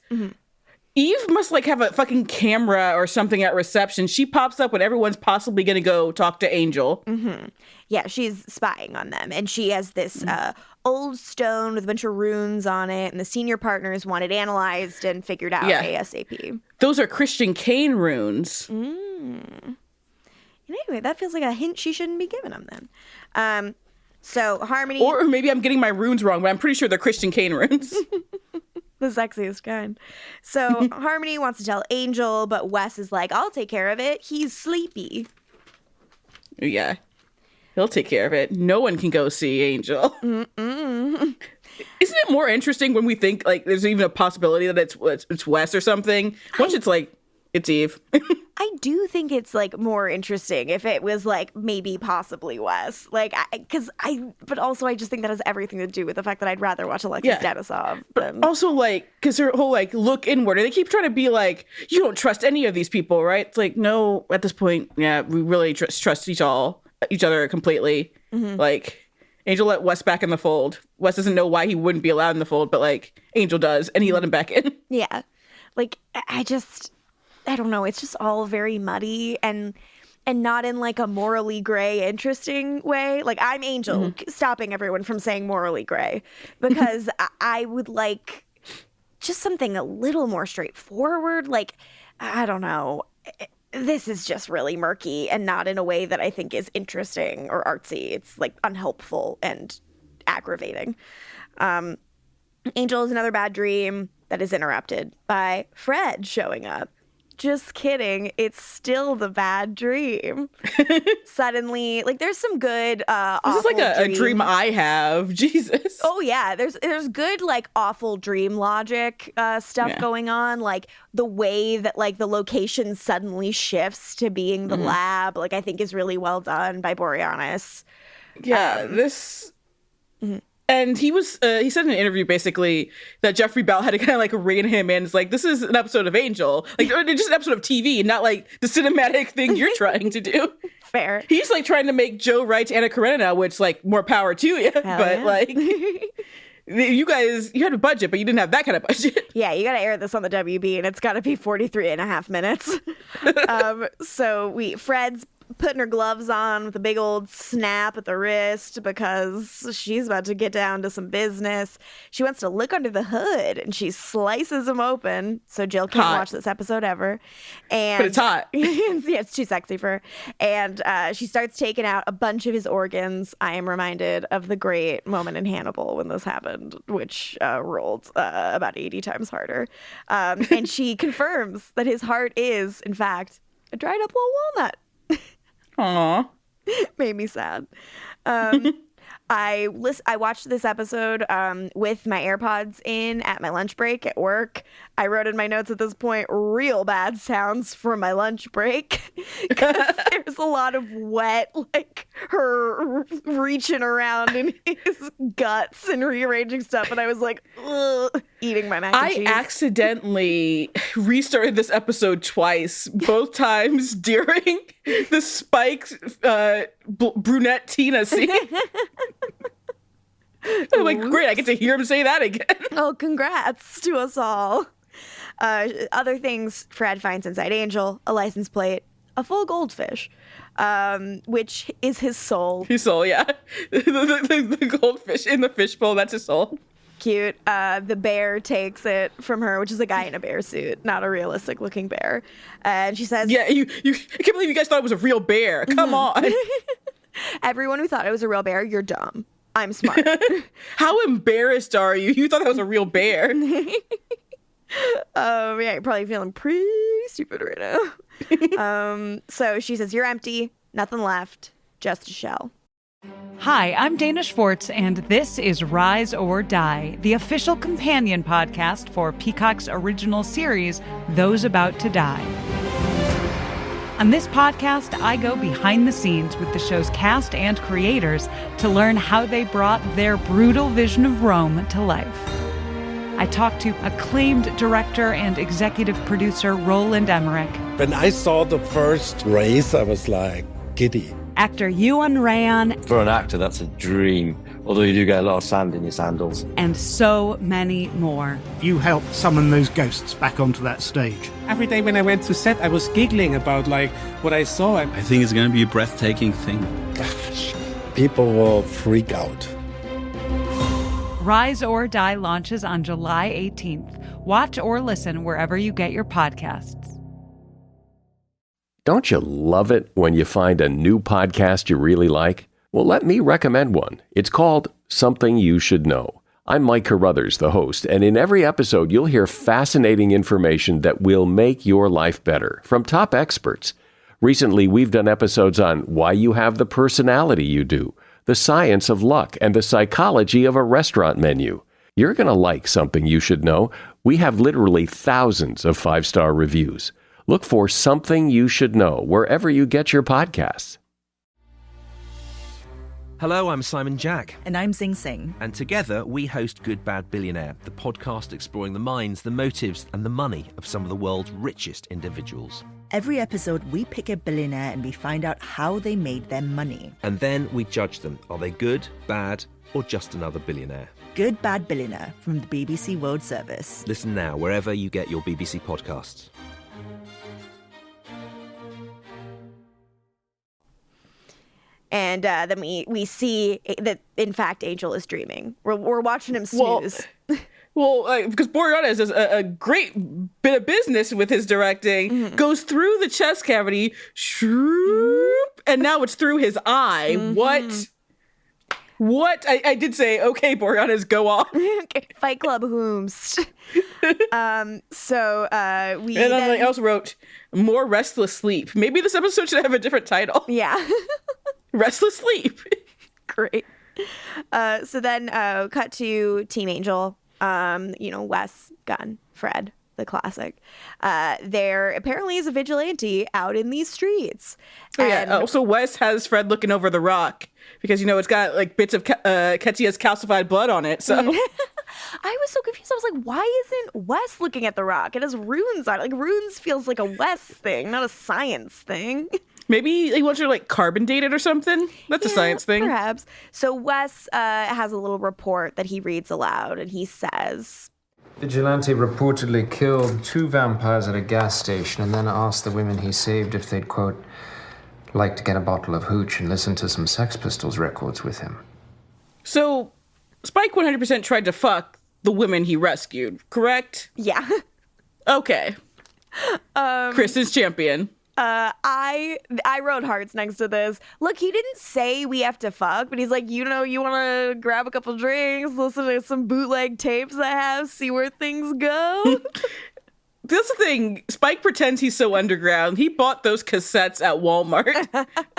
Eve must like have a fucking camera or something at reception. She pops up when everyone's possibly going to go talk to Angel. Mm-hmm. Yeah, she's spying on them. And she has this old stone with a bunch of runes on it. And the senior partners want it analyzed and figured out ASAP. Those are Christian Kane runes. Anyway, that feels like a hint she shouldn't be giving them then. So Harmony... Or maybe I'm getting my runes wrong, but I'm pretty sure they're Christian Kane runes. The sexiest kind. So Harmony wants to tell Angel, but Wes is like, I'll take care of it. He's sleepy. Yeah. He'll take care of it. No one can go see Angel. Mm-mm. Isn't it more interesting when we think like there's even a possibility that it's Wes or something? Once it's like, it's Eve. I do think it's like more interesting if it was like maybe possibly Wes. Like, but also I just think that has everything to do with the fact that I'd rather watch Alexis Denisov. But also like, because her whole like look inward, and they keep trying to be like, you don't trust any of these people, right? It's like, no, at this point, yeah, we really trust each other completely. Mm-hmm. Like, Angel let Wes back in the fold. Wes doesn't know why he wouldn't be allowed in the fold, but like Angel does, and he let him back in. Yeah. Like, I don't know. It's just all very muddy and not in like a morally gray, interesting way. Like I'm Angel, stopping everyone from saying morally gray, because I would like just something a little more straightforward. Like, I don't know. This is just really murky and not in a way that I think is interesting or artsy. It's like unhelpful and aggravating. Angel is another bad dream that is interrupted by Fred showing up. Just kidding. It's still the bad dream. Suddenly, like, there's some good This is like a dream I have. Jesus. Oh yeah, there's good like awful dream logic stuff going on, like the way that like the location suddenly shifts to being the lab, like I think is really well done by Boreanaz. Yeah, And he said in an interview basically that Jeffrey Bell had to kind of like rein him in. It's like, this is an episode of Angel, like just an episode of TV, not like the cinematic thing you're trying to do. Fair. He's like trying to make Joe Wright Anna Karenina, which like more power to you. But like you guys, you had a budget, but you didn't have that kind of budget. Yeah, you got to air this on the WB and it's got to be 43 and a half minutes. So Fred's putting her gloves on with a big old snap at the wrist because she's about to get down to some business. She wants to look under the hood and she slices him open. So Jill can't watch this episode ever. But it's hot. Yeah, it's too sexy for her. And she starts taking out a bunch of his organs. I am reminded of the great moment in Hannibal when this happened, which rolled about 80 times harder. And she confirms that his heart is, in fact, a dried up little walnut. Aww. Made me sad. I watched this episode with my AirPods in at my lunch break at work. I wrote in my notes at this point, real bad sounds for my lunch break. Because there's a lot of wet, like her reaching around in his guts and rearranging stuff. And I was like, ugh, eating my mac and cheese. I accidentally restarted this episode twice, both times during the Spike brunette Tina scene. I'm like, great, I get to hear him say that again. Oh, congrats to us all. Other things Fred finds inside Angel, a license plate, a full goldfish, which is his soul. His soul, yeah. The goldfish in the fishbowl, that's his soul. Cute. The bear takes it from her, which is a guy in a bear suit, not a realistic looking bear. And she says, yeah, I can't believe you guys thought it was a real bear. Come on. Everyone who thought it was a real bear, you're dumb. I'm smart. How embarrassed are you? You thought that was a real bear. Yeah, you're probably feeling pretty stupid right now. So she says, you're empty, nothing left, just a shell. Hi, I'm Dana Schwartz, and this is Rise or Die, the official companion podcast for Peacock's original series, Those About to Die. On this podcast, I go behind the scenes with the show's cast and creators to learn how they brought their brutal vision of Rome to life. I talked to acclaimed director and executive producer Roland Emmerich. When I saw the first race, I was like giddy. Actor Ewan Ryan. For an actor, that's a dream. Although you do get a lot of sand in your sandals. And so many more. You helped summon those ghosts back onto that stage. Every day when I went to set, I was giggling about like what I saw. I think it's going to be a breathtaking thing. Gosh, people will freak out. Rise or Die launches on July 18th. Watch or listen wherever you get your podcasts. Don't you love it when you find a new podcast you really like? Well, let me recommend one. It's called Something You Should Know. I'm Mike Carruthers, the host, and in every episode, you'll hear fascinating information that will make your life better from top experts. Recently, we've done episodes on why you have the personality you do, the science of luck, and the psychology of a restaurant menu. You're going to like Something You Should Know. We have literally thousands of 5-star reviews. Look for Something You Should Know wherever you get your podcasts. Hello, I'm Simon Jack. And I'm Sing Sing. And together we host Good Bad Billionaire, the podcast exploring the minds, the motives, and the money of some of the world's richest individuals. Every episode, we pick a billionaire and we find out how they made their money. And then we judge them. Are they good, bad, or just another billionaire? Good Bad Billionaire from the BBC World Service. Listen now wherever you get your BBC podcasts. And then we see that, in fact, Angel is dreaming. We're watching him snooze. Well, because Boreanaz does a great bit of business with his directing, goes through the chest cavity, and now it's through his eye. What? What? I did say, okay, Boreanaz, go on. Okay, Fight Club whomst. And then I also wrote, more Restless Sleep. Maybe this episode should have a different title. Yeah. Restless Sleep. Great. So then cut to Team Angel. Wes, Gunn, Fred, the classic. There apparently is a vigilante out in these streets. Also, Wes has Fred looking over the rock because, it's got like bits of Ketchia's calcified blood on it. So I was so confused. I was like, why isn't Wes looking at the rock? It has runes on it. Like, runes feels like a Wes thing, not a science thing. Maybe he wants her like carbon dated or something. That's a science thing. Perhaps. So Wes has a little report that he reads aloud, and he says, Vigilante reportedly killed 2 vampires at a gas station and then asked the women he saved if they'd, quote, like to get a bottle of hooch and listen to some Sex Pistols records with him. So Spike 100% tried to fuck the women he rescued, correct? Yeah. Okay. KRISTIN'S champion. I wrote hearts next to this. Look, he didn't say we have to fuck, but he's like, you want to grab a couple drinks, listen to some bootleg tapes I have, see where things go. That's the thing. Spike pretends he's so underground. He bought those cassettes at Walmart.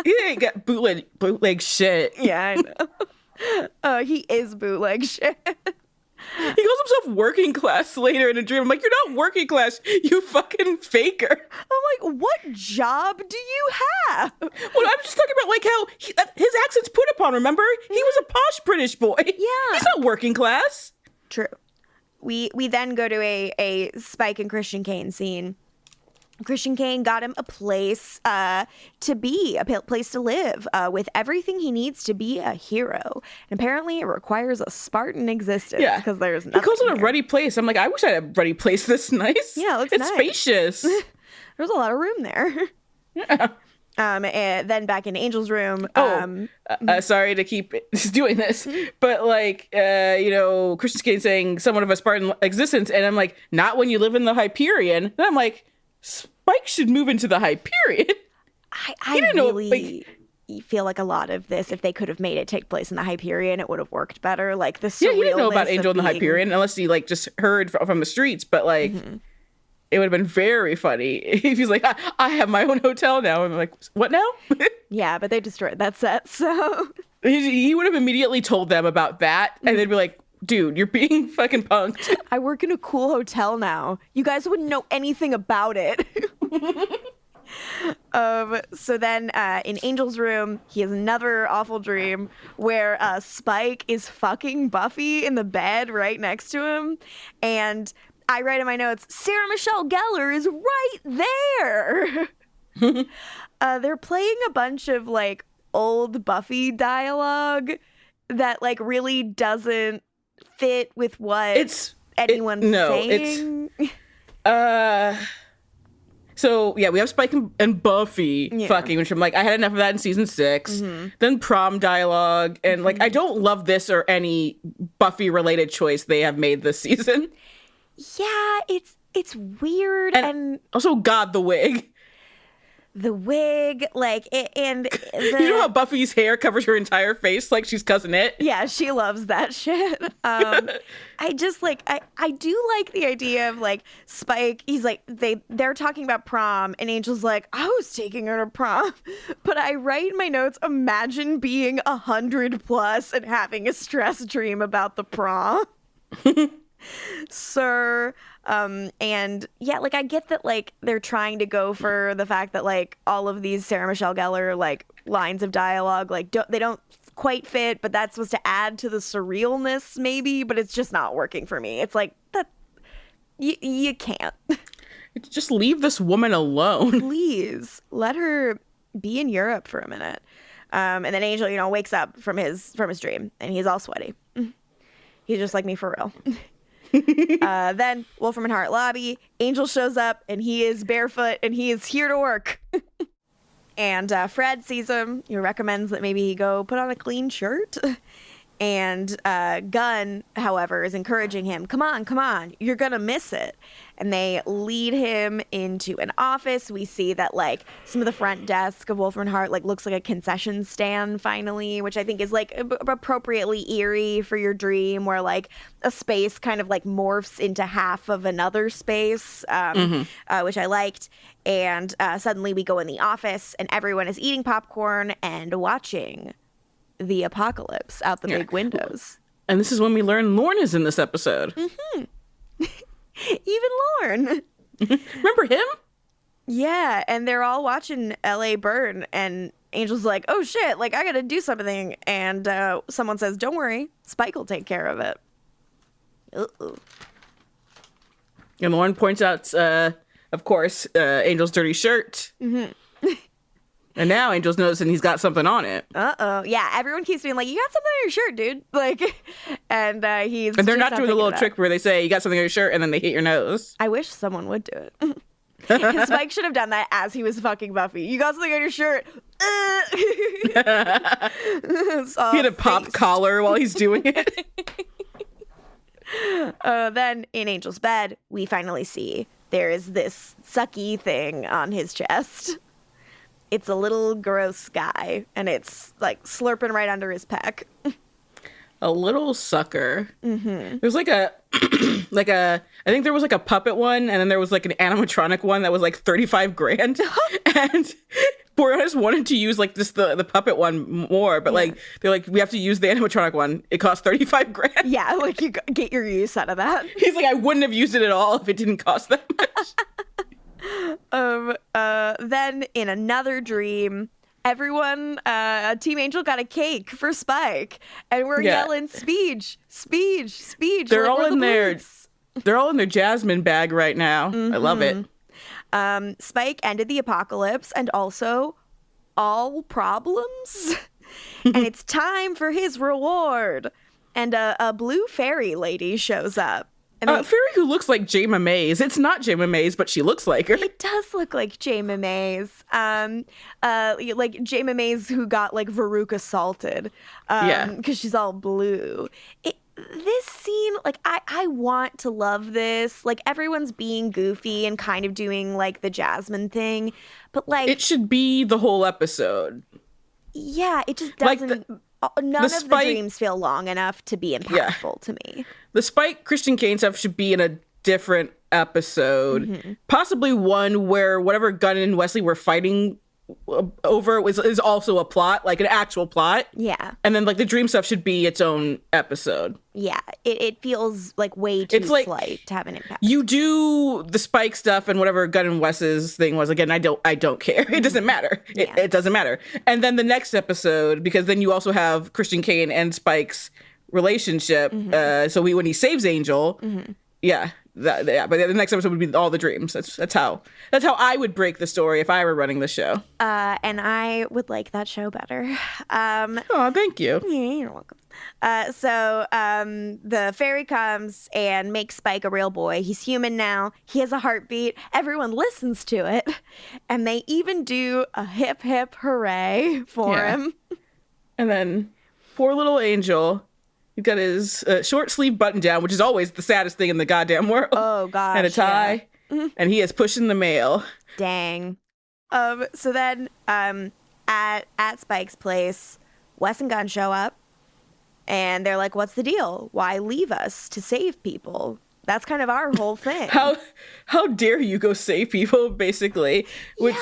He ain't got bootleg shit. Yeah, I know. He is bootleg shit. He calls himself working class later in a dream. I'm like, you're not working class, you fucking faker. I'm like, what job do you have? Well, I'm just talking about like how his accent's put upon, remember? He was a posh British boy. Yeah. He's not working class. True. We then go to a Spike and Christian Kane scene. Christian Kane got him a place to be, a place to live, with everything he needs to be a hero. And apparently it requires a Spartan existence because there's nothing. He calls it a here. ruddy place. I'm like, I wish I had a ruddy place this nice. Yeah, it's nice. Spacious. There's a lot of room there. Yeah. And then back in Angel's room. Sorry to keep doing this, but like, Christian Kane saying somewhat of a Spartan existence, and I'm like, not when you live in the Hyperion. And I'm like, Spike should move into the Hyperion. I really feel like a lot of this, if they could have made it take place in the Hyperion, it would have worked better. Like the surrealness. Yeah, he didn't know about Angel in the Hyperion unless he like just heard from the streets. But like, it would have been very funny if he's like, I have my own hotel now. And I'm like, what now? Yeah, but they destroyed that set, so he would have immediately told them about that, and they'd be like, dude, you're being fucking punked. I work in a cool hotel now. You guys wouldn't know anything about it. So then in Angel's room, he has another awful dream where Spike is fucking Buffy in the bed right next to him. And I write in my notes, Sarah Michelle Gellar is right there. They're playing a bunch of like old Buffy dialogue that like really doesn't fit with what anyone's saying. So yeah, we have Spike and Buffy fucking, which I'm like, I had enough of that in season 6. Then prom dialogue, and like, I don't love this or any Buffy related choice they have made this season. Yeah, it's weird, and also God, the wig. The wig, like, and you know how Buffy's hair covers her entire face like she's Cousin It? Yeah, she loves that shit. I just like, I do like the idea of like Spike. He's like, they're talking about prom, and Angel's like, I was taking her to prom, but I write in my notes, imagine being 100+ and having a stress dream about the prom. Sir. And yeah, like I get that like they're trying to go for the fact that like all of these Sarah Michelle Gellar like lines of dialogue like they don't quite fit, but that's supposed to add to the surrealness maybe, but it's just not working for me. It's like that you can't. Just leave this woman alone. Please let her be in Europe for a minute. And then Angel, wakes up from his dream and he's all sweaty. He's just like me for real. Then Wolfram and Hart lobby, Angel shows up and he is barefoot and he is here to work. And Fred sees him. He recommends that maybe he go put on a clean shirt. And Gunn, however, is encouraging him, come on, you're going to miss it. And they lead him into an office. We see that, like, some of the front desk of Wolfram Hart, like, looks like a concession stand finally, which I think is, like, appropriately eerie for your dream, where, like, a space kind of, like, morphs into half of another space, which I liked. And suddenly we go in the office, and everyone is eating popcorn and watching the apocalypse out the big windows. And this is when we learn Lorne is in this episode. Mm-hmm. Even Lorne. Remember him? Yeah, and they're all watching L.A. burn, and Angel's like, oh shit, like, I gotta do something. And someone says, don't worry, Spike will take care of it. Uh-oh. And Lorne points out, of course, Angel's dirty shirt. Mm-hmm. And now Angel's noticing he's got something on it. Uh-oh. Yeah, everyone keeps being like, you got something on your shirt, dude. Like, and he's... And they're not doing the little trick where they say, you got something on your shirt, and then they hit your nose. I wish someone would do it. Spike should have done that as he was fucking Buffy. You got something on your shirt. He had a pop collar while he's doing it. Then in Angel's bed, we finally see there is this sucky thing on his chest. It's a little gross guy, and it's, like, slurping right under his pec. A little sucker. Mm-hmm. There's like a, I think there was like a puppet one, and then there was like an animatronic one that was like $35,000. And Boreanaz wanted to use like the puppet one more, but like they're like, we have to use the animatronic one. It costs $35,000. Yeah, like you get your use out of that. He's like, I wouldn't have used it at all if it didn't cost that much. Then in another dream, everyone, Team Angel got a cake for Spike, and we're yelling, Speech. They're all in their Jasmine bag right now. Mm-hmm. I love it. Spike ended the apocalypse and also all problems, and it's time for his reward. And a blue fairy lady shows up. And a fairy who looks like Jayma Mays. It's not Jayma Mays, but she looks like her. It does look like Jayma Mays. Like Jayma Mays who got like Veruca assaulted. Because she's all blue. This scene, like, I want to love this. Like, everyone's being goofy and kind of doing like the Jasmine thing, but like it should be the whole episode. Yeah, it just doesn't. None of the dreams feel long enough to be impactful to me. The Spike Christian Kane stuff should be in a different episode. Mm-hmm. Possibly one where whatever Gunn and Wesley were fighting over is also a plot, like an actual plot. Yeah. And then like the dream stuff should be its own episode. Yeah. It feels like way too slight to have an impact. You do the Spike stuff and whatever Gunn and Wes's thing was. Again, I don't care. It doesn't matter. It doesn't matter. And then the next episode, because then you also have Christian Kane and Spike's relationship. Mm-hmm. So when he saves Angel, mm-hmm. But the next episode would be all the dreams. That's how I would break the story if I were running the show. And I would like that show better. Oh, thank you. Yeah, you're welcome. So the fairy comes and makes Spike a real boy. He's human now. He has a heartbeat. Everyone listens to it, and they even do a hip hip hooray for him. And then poor little Angel. He's got his short sleeve button down, which is always the saddest thing in the goddamn world. Oh, gosh. And a tie. Yeah. And he is pushing the mail. Dang. So then at Spike's place, Wes and Gunn show up. And they're like, what's the deal? Why leave us to save people? That's kind of our whole thing. How dare you go save people, basically? Which,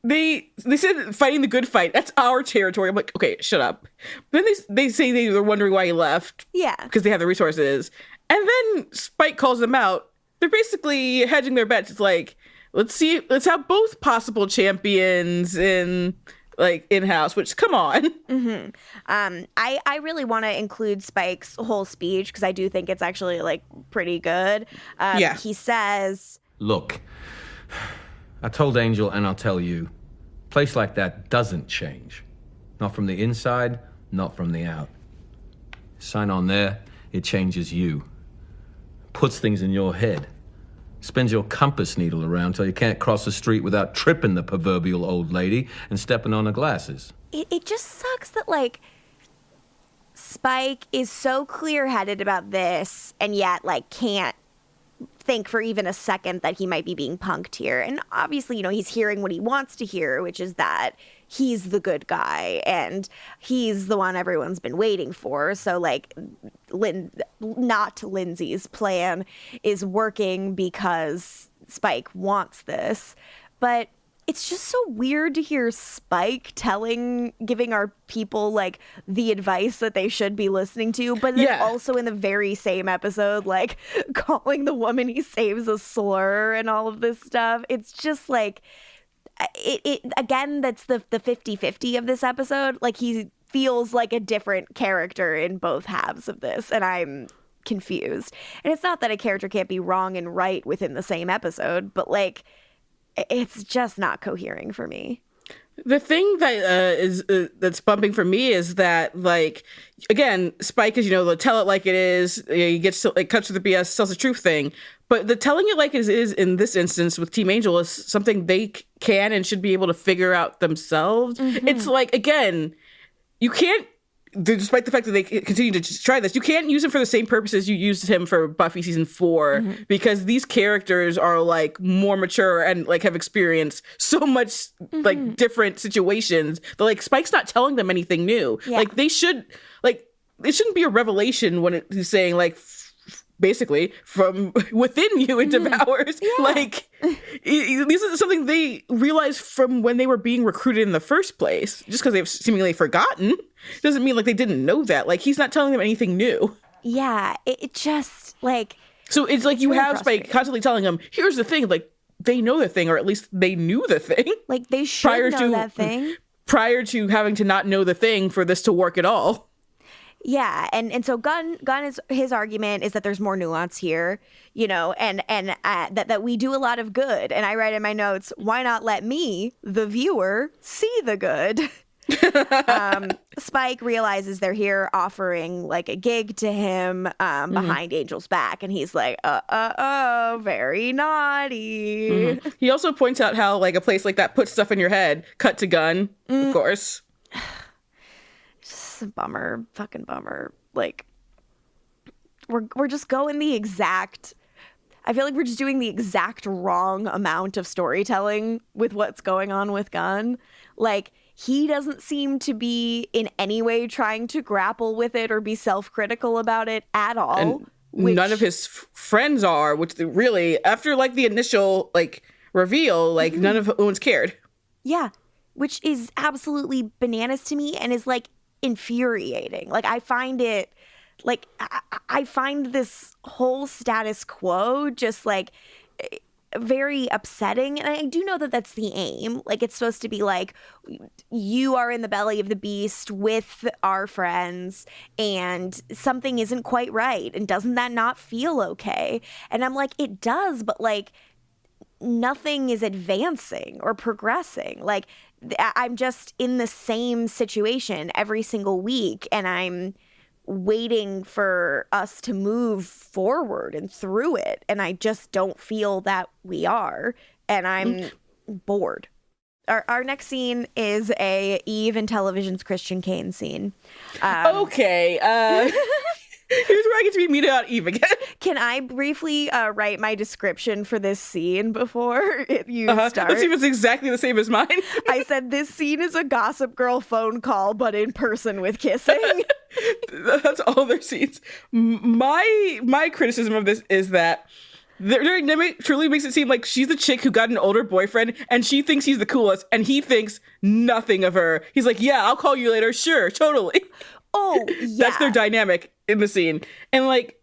They said fighting the good fight. That's our territory. I'm like, okay, shut up. Then they say they were wondering why he left. Yeah. Because they have the resources. And then Spike calls them out. They're basically hedging their bets. It's like, let's have both possible champions in-house, which, come on. Mm-hmm. I really want to include Spike's whole speech because I do think it's actually like pretty good. He says, look, I told Angel and I'll tell you, a place like that doesn't change. Not from the inside, not from the out. Sign on there, it changes you. Puts things in your head. Spins your compass needle around till you can't cross the street without tripping the proverbial old lady and stepping on her glasses. It just sucks that, like, Spike is so clear-headed about this and yet, like, can't think for even a second that he might be being punked here. And obviously, you know, he's hearing what he wants to hear, which is that he's the good guy and he's the one everyone's been waiting for. So, like, not Lindsey's plan is working because Spike wants this. But it's just so weird to hear Spike giving our people, like, the advice that they should be listening to, but then also in the very same episode, like, calling the woman he saves a slur and all of this stuff. It's just, like, it again, that's the 50-50 of this episode. Like, he feels like a different character in both halves of this, and I'm confused. And it's not that a character can't be wrong and right within the same episode, but, like, it's just not cohering for me. The thing that that's bumping for me is that, like, again, Spike is, you know, the tell it like it is. He gets to, like, cuts to the BS, tells the truth thing. But the telling it like it is in this instance with Team Angel is something they can and should be able to figure out themselves. Mm-hmm. It's like, again, you can't, despite the fact that they continue to try this, you can't use him for the same purposes you used him for Buffy season 4, because these characters are, like, more mature and, like, have experienced so much, like, different situations. But, like, Spike's not telling them anything new. Yeah. Like, they should, like, it shouldn't be a revelation when he's saying, like, basically, from within you it devours. Yeah. Like, this is something they realized from when they were being recruited in the first place. Just because they've seemingly forgotten doesn't mean, like, they didn't know that. Like, he's not telling them anything new. Yeah, it just, like... So it's like you have Spike constantly telling them, here's the thing, like, they know the thing, or at least they knew the thing. Like, they should know that thing. Prior to having to not know the thing for this to work at all. Yeah, and so Gunn is, his argument is that there's more nuance here, you know, and that we do a lot of good. And I write in my notes, why not let me, the viewer, see the good? Spike realizes they're here offering, like, a gig to him behind Angel's back, and he's like, very naughty. Mm-hmm. He also points out how, like, a place like that puts stuff in your head. Cut to Gunn, of course. Bummer, fucking bummer. Like, we're just going the exact, I feel like we're just doing the exact wrong amount of storytelling with what's going on with Gunn. Like, he doesn't seem to be in any way trying to grapple with it or be self-critical about it at all. And none of his friends are, which they really, after, like, the initial, like, reveal, like, no one's cared. Yeah, which is absolutely bananas to me and is, like, infuriating. Like, I find it, like, I find this whole status quo just, like, very upsetting. And I do know that that's the aim. Like, it's supposed to be like, you are in the belly of the beast with our friends and something isn't quite right. And doesn't that not feel okay? And I'm like, it does, but, like, nothing is advancing or progressing. Like, I'm just in the same situation every single week, and I'm waiting for us to move forward and through it, and I just don't feel that we are, and I'm bored. Our next scene is a Eve and Television's Christian Kane scene. Okay. Here's where I get to be meted out Eve again. Can I briefly write my description for this scene before you start? Let's see if it's exactly the same as mine. I said, this scene is a Gossip Girl phone call, but in person with kissing. That's all their scenes. My criticism of this is that their dynamic truly makes it seem like she's the chick who got an older boyfriend, and she thinks he's the coolest, and he thinks nothing of her. He's like, yeah, I'll call you later. Sure, totally. Oh, yeah. That's their dynamic in the scene. And, like,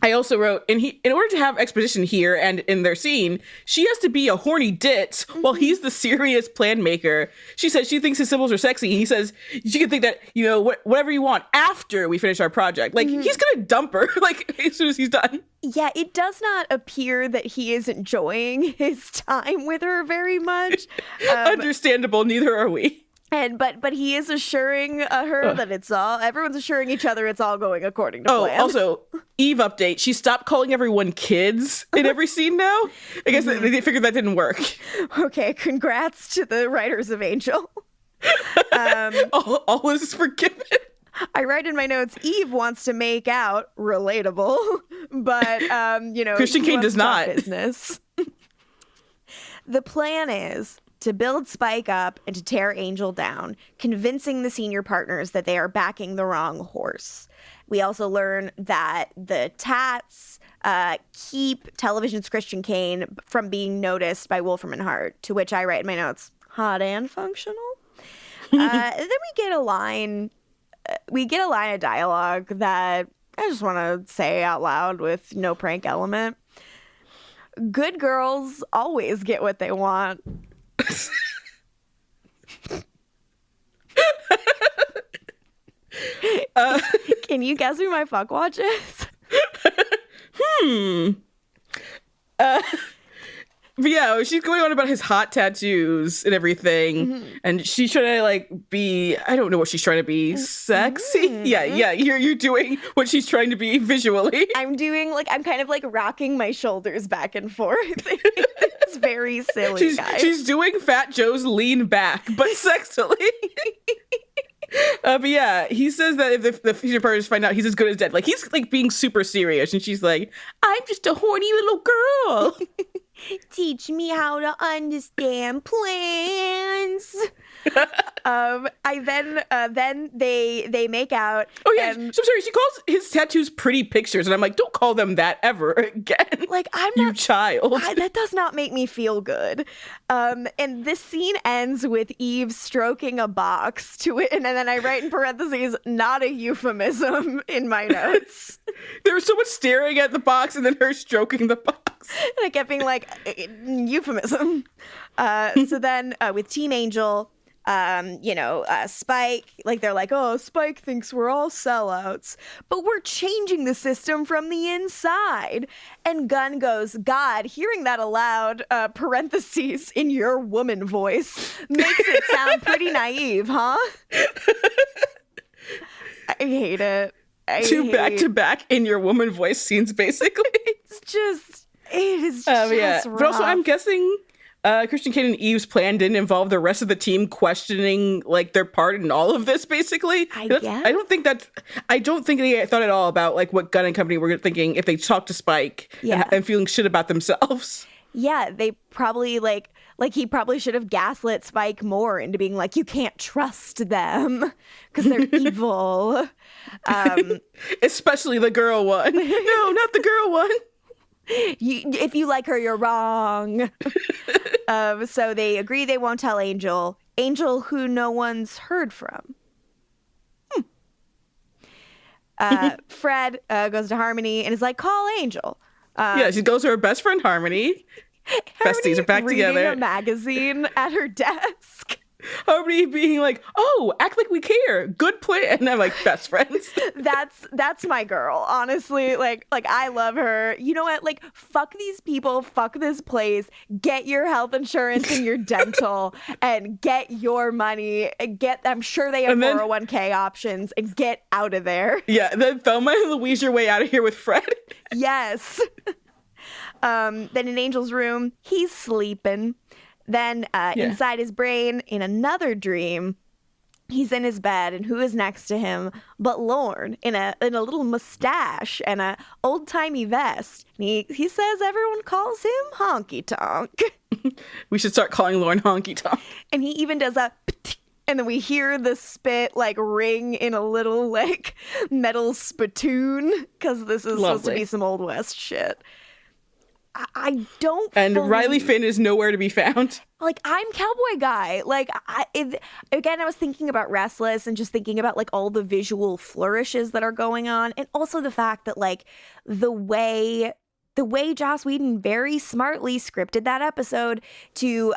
I also wrote, in order to have exposition here and in their scene, she has to be a horny ditz while he's the serious plan maker. She says she thinks his symbols are sexy. He says she can think that, you know, whatever you want after we finish our project. Like, he's gonna dump her, like, as soon as he's done. Yeah, it does not appear that he is enjoying his time with her very much. Understandable, neither are we. And but he is assuring her that everyone's assuring each other it's all going according to plan. Oh, also, Eve update. She stopped calling everyone kids in every scene now. I guess they figured that didn't work. Okay, congrats to the writers of Angel. All is forgiven. I write in my notes, Eve wants to make out, relatable, but, Christian Kane does not. Business. The plan is to build Spike up and to tear Angel down, convincing the senior partners that they are backing the wrong horse. We also learn that the Tats keep television's Christian Kane from being noticed by Wolfram and Hart, to which I write in my notes, hot and functional. Then we get a line of dialogue that I just want to say out loud with no prank element. Good girls always get what they want. Can you guess who my fuck watch is? But yeah, she's going on about his hot tattoos and everything, and she's trying to like be, I don't know what she's trying to be, sexy. Yeah, you're doing what she's trying to be visually. I'm kind of like rocking my shoulders back and forth. It's very silly, guys. She's doing Fat Joe's lean back, but sexily. But yeah, he says that if the future partners find out he's as good as dead, like he's like being super serious, and she's like, "I'm just a horny little girl. Teach me how to understand plans." Then they make out. Oh yeah, I'm sorry. She calls his tattoos pretty pictures, and I'm like, don't call them that ever again. Like I'm you not, child. That does not make me feel good. And this scene ends with Eve stroking a box to it, and then I write in parentheses, "not a euphemism" in my notes. There was so much staring at the box, and then her stroking the box, and I kept being like, euphemism. So then with Team Angel. Spike, like they're like, oh, Spike thinks we're all sellouts, but we're changing the system from the inside. And Gunn goes, God, hearing that aloud, parentheses, in your woman voice, makes it sound pretty naive, huh? I hate it. Two back-to-back in your woman voice scenes, basically. It is just rough. But also, I'm guessing Christian Kane and Eve's plan didn't involve the rest of the team questioning like their part in all of this. Basically, I don't think they thought at all about like what Gunn and company were thinking if they talked to Spike and feeling shit about themselves. Yeah, they probably like he probably should have gaslit Spike more into being like, you can't trust them because they're evil. Especially the girl one. No, not the girl one. If you like her, you're wrong. So they agree they won't tell Angel, who no one's heard from. Fred goes to Harmony and is like, call Angel. She goes to her best friend Harmony. Besties are back together. Reading a magazine at her desk. Harmony being like, oh, act like we care. Good plan. And I'm like, best friends. That's my girl, honestly. Like I love her. You know what? Like, fuck these people. Fuck this place. Get your health insurance and your dental and get your money. I'm sure they have 401k options and get out of there. Yeah, then Thelma and Louise your way out of here with Fred. Yes. Then in Angel's room, he's sleeping. Then inside his brain, in another dream, he's in his bed, and who is next to him but Lorne in a little mustache and a old-timey vest. And he says everyone calls him Honky Tonk. We should start calling Lorne Honky Tonk. And he even does a and then we hear the spit like ring in a little like metal spittoon because this is supposed to be some Old West shit. I don't. And Riley Finn is nowhere to be found. Like, I'm Cowboy Guy. Like, again, I was thinking about Restless and just thinking about like all the visual flourishes that are going on, and also the fact that like the way Joss Whedon very smartly scripted that episode to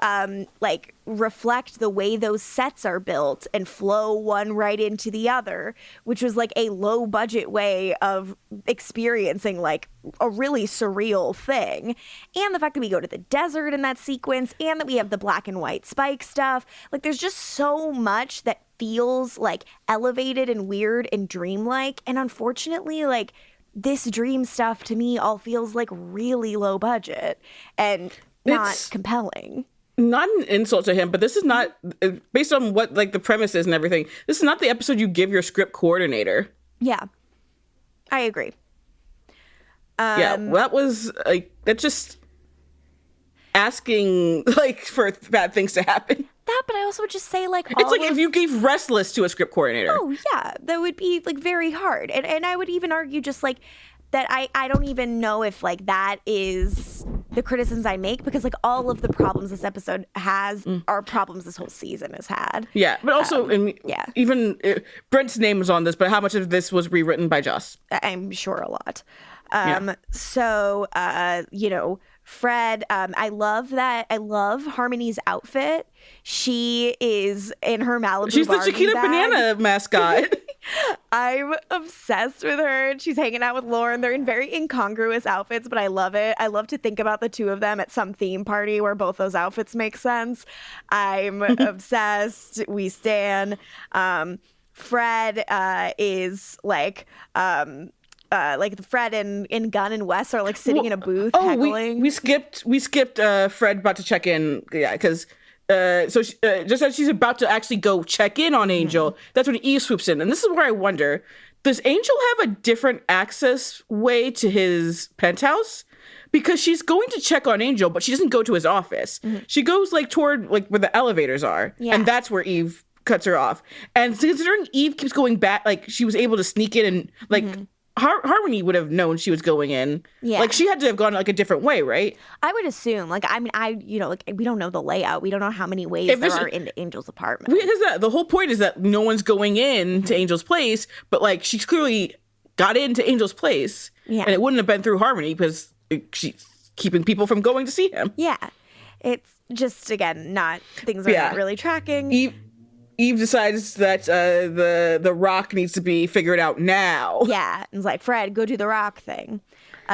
like reflect the way those sets are built and flow one right into the other, which was like a low budget way of experiencing like a really surreal thing. And the fact that we go to the desert in that sequence and that we have the black and white Spike stuff, like there's just so much that feels like elevated and weird and dreamlike. And unfortunately, like this dream stuff to me all feels like really low budget and not compelling. not an insult to him, but this is not, based on what like the premise is and everything, this is not the episode you give your script coordinator. Yeah, I agree. That was like, that's just asking like for bad things to happen. That, but I also would just say like, it's like if you gave Restless to a script coordinator. Oh yeah, that would be like very hard. And I would even argue just like that I don't even know if like that is the criticisms I make, because like all of the problems this episode has are problems this whole season has had. Yeah, but also even Brent's name was on this, but how much of this was rewritten by Joss? I'm sure a lot. So Fred, I love Harmony's outfit. She is in her Malibu She's the Barbie Chiquita bag. Banana mascot. I'm obsessed with her. She's hanging out with Lauren. They're in very incongruous outfits, but I love it. I love to think about the two of them at some theme party where both those outfits make sense. I'm obsessed. We stan. Fred is like Fred and Gunn and Wes are like sitting in a booth heckling. We skipped Fred about to check in, because just as she's about to actually go check in on Angel, that's when Eve swoops in. And this is where I wonder, does Angel have a different access way to his penthouse? Because she's going to check on Angel, but she doesn't go to his office. She goes like toward like where the elevators are, and that's where Eve cuts her off. And considering Eve keeps going back, like she was able to sneak in and like Harmony would have known she was going in. Yeah. Like she had to have gone like a different way, right? I would assume. Like, I mean, we don't know the layout. We don't know how many ways there are into Angel's apartment. Because the whole point is that no one's going in to Angel's place, but like she's clearly got into Angel's place. Yeah. And it wouldn't have been through Harmony because she's keeping people from going to see him. Yeah. It's just, again, things are not really tracking. Eve decides that the rock needs to be figured out now. Yeah, and it's like, Fred, go do the rock thing.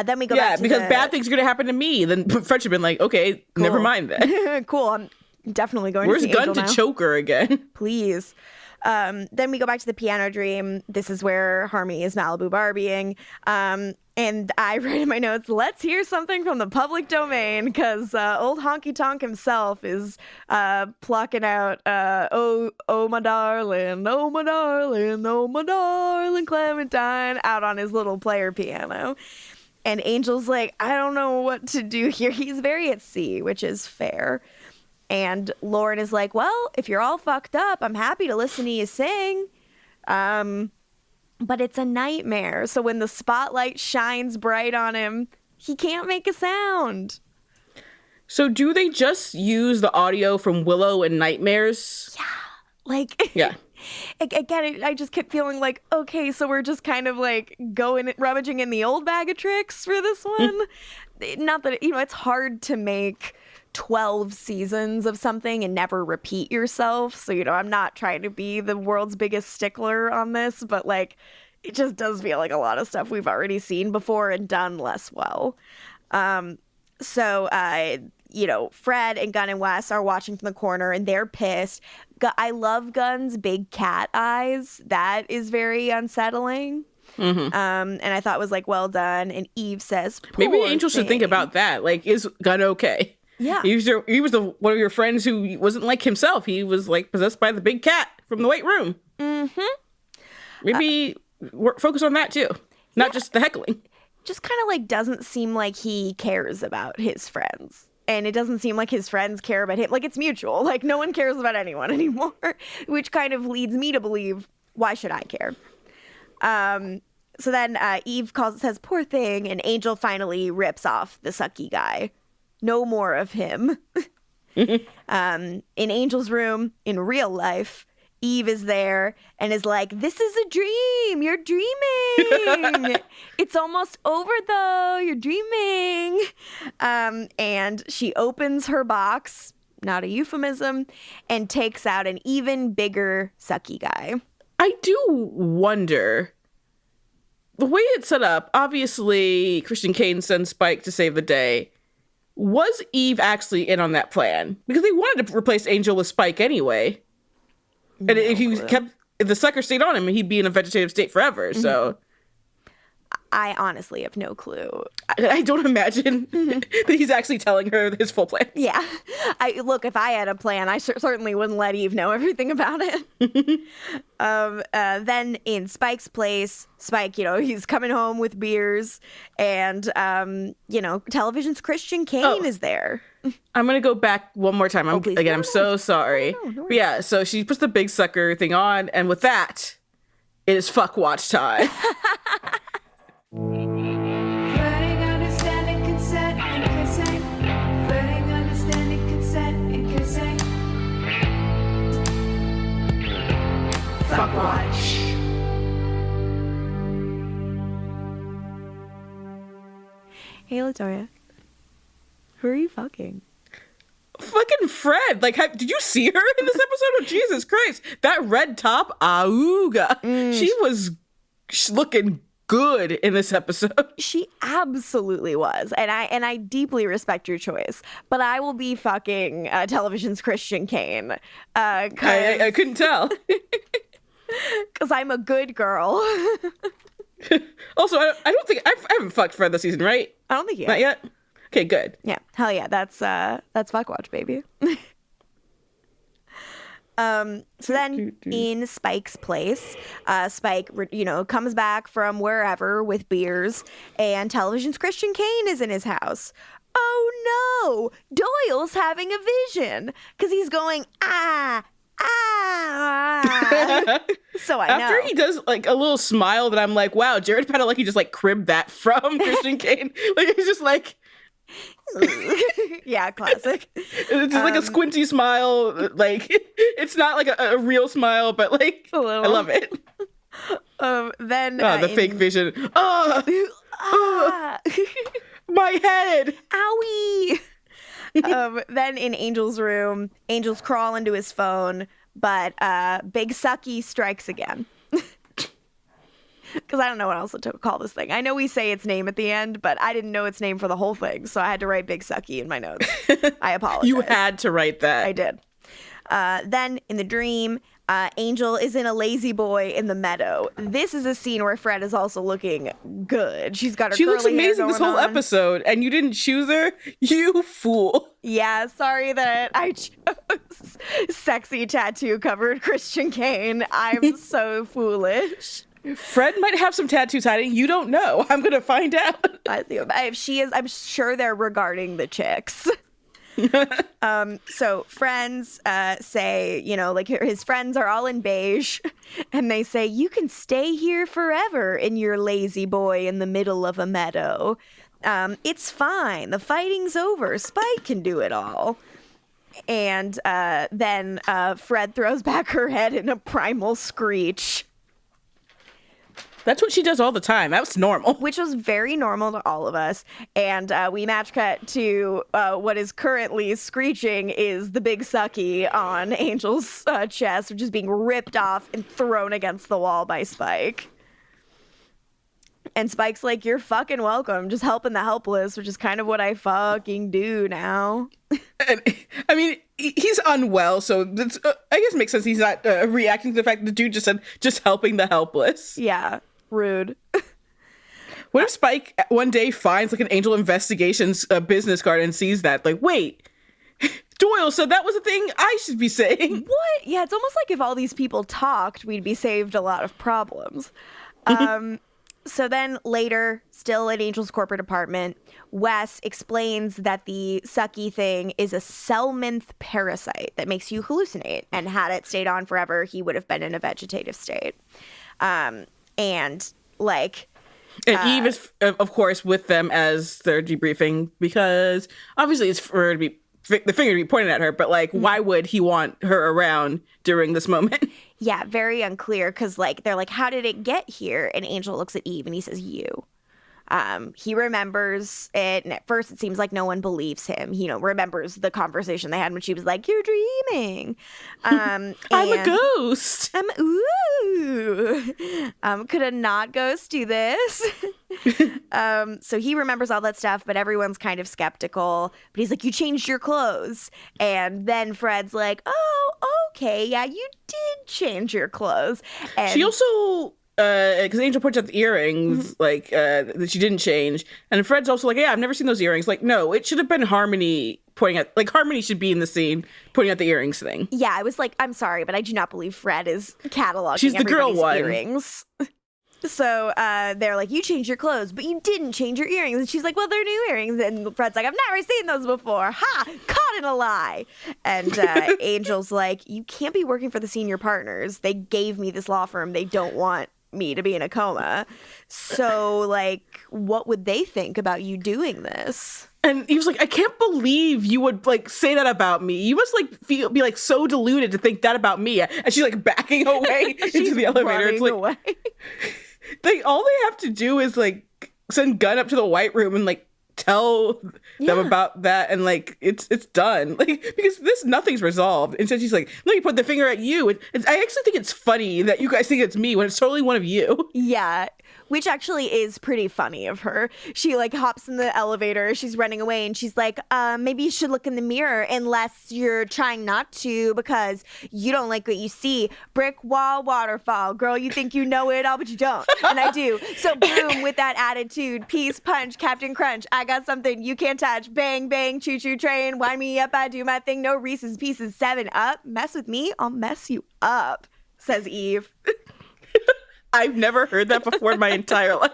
Then we go back to because bad things are going to happen to me. Then Fred should have been like, okay, cool. Never mind that. Cool, I'm definitely going Where's to see Gunn Angel to now. choke her again? Please. Then we go back to the piano dream. This is where Harmony is Malibu Barbieing. And I write in my notes, let's hear something from the public domain, because old Honky Tonk himself is plucking out, oh my darling, oh my darling, oh my darling Clementine, out on his little player piano. And Angel's like, I don't know what to do here. He's very at sea, which is fair. And Lauren is like, well, if you're all fucked up, I'm happy to listen to you sing. But it's a nightmare. So when the spotlight shines bright on him, he can't make a sound. So do they just use the audio from Willow and Nightmares? Yeah. Again, I just kept feeling like, okay, so we're just kind of like rummaging in the old bag of tricks for this one. Not that, it's hard to make 12 seasons of something and never repeat yourself. So, I'm not trying to be the world's biggest stickler on this, but like, it just does feel like a lot of stuff we've already seen before and done less well. Fred and Gunn and Wes are watching from the corner and they're pissed. I love Gunn's big cat eyes. That is very unsettling. And I thought was like, well done. And Eve says, maybe Angel should think about that. Like, is Gunn okay? Yeah. He was one of your friends who wasn't like himself. He was like possessed by the big cat from the White Room. Maybe focus on that too. Not just the heckling. Just kind of like doesn't seem like he cares about his friends. And it doesn't seem like his friends care about him. Like, it's mutual. Like, no one cares about anyone anymore. Which kind of leads me to believe, why should I care? So then Eve says, poor thing. And Angel finally rips off the sucky guy. No more of him. In Angel's room, in real life, Eve is there and is like, this is a dream. You're dreaming. It's almost over, though. You're dreaming. And she opens her box, not a euphemism, and takes out an even bigger sucky guy. I do wonder, the way it's set up, obviously Christian Kane sends Spike to save the day. Was Eve actually in on that plan? Because they wanted to replace Angel with Spike anyway. And if the sucker stayed on him, he'd be in a vegetative state forever. So I honestly have no clue. I don't imagine that he's actually telling her his full plan. Yeah. Look, if I had a plan, I certainly wouldn't let Eve know everything about it. Then in Spike's place, Spike, he's coming home with beers, and, television's Christian Kane is there. I'm going to go back one more time. I'm so sorry. No, yeah, so she puts the big sucker thing on, and with that, it is fuck watch time. Flirting, understanding, consent, and kissing. Flirting, understanding, consent, and kissing. Fuck watch. Hey, LaToya. Who are you fucking? Fucking Fred. Like, did you see her in this episode? Jesus Christ. That red top, auga. She was looking good in this episode. She absolutely was. And I deeply respect your choice. But I will be fucking television's Christian Kane. I couldn't tell. Because I'm a good girl. Also, I don't think I haven't fucked Fred this season, right? I don't think you have. Not yet? Okay, good. Yeah. Hell yeah. That's fuck watch, baby. So then in Spike's place, Spike, comes back from wherever with beers, and television's Christian Kane is in his house. Oh no! Doyle's having a vision because he's going, ah. So I know. After he does like a little smile that I'm like, wow, Jared Padalecki just like cribbed that from Christian Kane. Like he's just like, yeah, classic. It's just like a squinty smile. Like it's not like a real smile, but like I love it. Then the fake vision. My head. Owie. Then in Angel's room, Angel's crawl into his phone, but Big Sucky strikes again. Because I don't know what else to call this thing. I know we say its name at the end, but I didn't know its name for the whole thing, so I had to write Big Sucky in my notes. I apologize. You had to write that. I did. Then in the dream, Angel is in a lazy boy in the meadow. This is a scene where Fred is also looking good. She's got her She curly looks amazing hair this whole going on. episode, and you didn't choose her? You fool. Yeah, sorry that I chose sexy tattoo-covered Christian Kane. I'm so foolish. Fred might have some tattoos hiding. You don't know. I'm going to find out. If she is, I'm sure they're regarding the chicks. So friends say, like his friends are all in beige, and they say, you can stay here forever in your lazy boy in the middle of a meadow. It's fine. The fighting's over. Spike can do it all. And then Fred throws back her head in a primal screech. That's what she does all the time. That's normal. Which was very normal to all of us. And we match cut to what is currently screeching is the big sucky on Angel's chest, which is being ripped off and thrown against the wall by Spike. And Spike's like, you're fucking welcome. Just helping the helpless, which is kind of what I fucking do now. And, I mean, he's unwell, so that's, I guess it makes sense he's not reacting to the fact that the dude just said, just helping the helpless. Yeah. Rude. What if Spike one day finds like an Angel Investigations business card and sees that? Like, wait, Doyle said that was a thing I should be saying. What? Yeah, it's almost like if all these people talked, we'd be saved a lot of problems. So then later, still at Angel's corporate apartment, Wes explains that the sucky thing is a Selminth parasite that makes you hallucinate. And had it stayed on forever, he would have been in a vegetative state. And Eve is, of course, with them as they're debriefing, because obviously it's for her to be the finger to be pointed at her, but why would he want her around during this moment? Yeah, very unclear, because they're like, how did it get here? And Angel looks at Eve and he says, you. He remembers it, and at first it seems like no one believes him. He remembers the conversation they had when she was like, you're dreaming. I'm a ghost. Could a not ghost do this? So he remembers all that stuff, but everyone's kind of skeptical. But he's like, you changed your clothes. And then Fred's like, oh, okay, yeah, you did change your clothes. And she also because Angel points out the earrings, like, that she didn't change. And Fred's also like, yeah, I've never seen those earrings. Like, no, it should have been Harmony pointing out, like, Harmony should be in the scene pointing out the earrings thing. Yeah, I was like, I'm sorry, but I do not believe Fred is cataloging She's the girl one. earrings. So they're like, you changed your clothes, but you didn't change your earrings. And she's like, well, they're new earrings. And Fred's like, I've never seen those before. Ha! Caught in a lie. And Angel's like, you can't be working for the senior partners. They gave me this law firm. They don't want me to be in a coma. So, like, what would they think about you doing this? And he was like, I can't believe you would, like, say that about me. You must, like, be, like, so deluded to think that about me. And she's, like, backing away into the elevator. It's like, away. All they have to do is, like, send Gunn up to the White Room and, like, tell them about that, and, like, it's done. Like, because nothing's resolved. Instead, she's like, let me put the finger at you. And I actually think it's funny that you guys think it's me when it's totally one of you. Yeah. Which actually is pretty funny of her. She, like, hops in the elevator. She's running away, and she's like, maybe you should look in the mirror unless you're trying not to because you don't like what you see. Brick wall, waterfall. Girl, you think you know it all, but you don't. And I do. So, boom, with that attitude. Peace, punch, Captain Crunch. I got something you can't touch. Bang, bang, choo-choo train. Wind me up, I do my thing. No Reese's Pieces. 7 Up. Mess with me, I'll mess you up, says Eve. I've never heard that before in my entire life.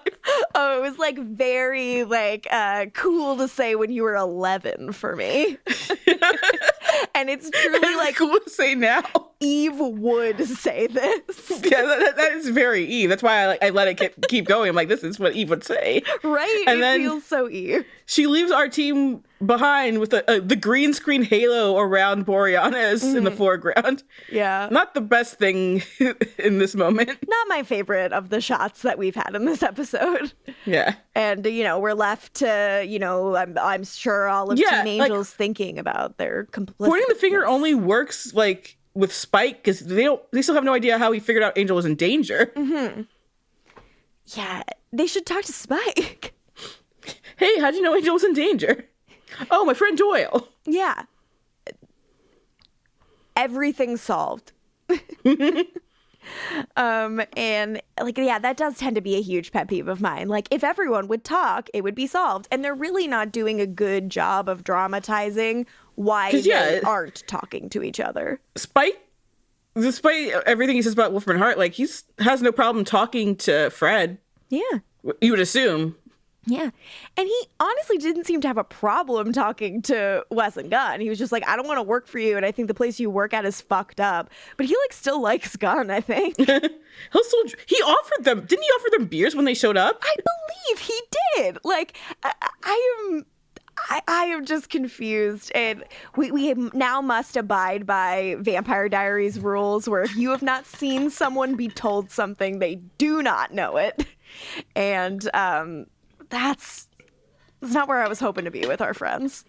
Oh, it was like very like cool to say when you were 11 for me. And it's truly like cool to say now. Eve would say this. Yeah, that is very Eve. That's why I let it keep going. I'm like, this is what Eve would say. Right. And it then feels so Eve. She leaves our team behind with the green screen halo around Boreanaz in the foreground. Yeah. Not the best thing in this moment. Not my favorite of the shots that we've had in this episode. Yeah. And, you know, we're left to, you know, I'm sure all of Teen Angels thinking about their complicity. Pointing the finger only works, like, with Spike, because they still have no idea how he figured out Angel was in danger. Mm-hmm. Yeah, they should talk to Spike. Hey, how'd you know Angel was in danger? Oh, my friend Doyle. Yeah. Everything's solved. And like, yeah, that does tend to be a huge pet peeve of mine. Like, if everyone would talk, it would be solved. And they're really not doing a good job of dramatizing why they aren't talking to each other. Spike, despite everything he says about Wolfram and Hart, like, he has no problem talking to Fred. Yeah. You would assume. Yeah. And he honestly didn't seem to have a problem talking to Wes and Gunn. He was just like, I don't want to work for you, and I think the place you work at is fucked up. But he, like, still likes Gunn, I think. He offered them, didn't he offer them beers when they showed up? I believe he did. Like, I am just confused. And we now must abide by Vampire Diaries rules, where if you have not seen someone be told something, they do not know it. And, that's not where I was hoping to be with our friends.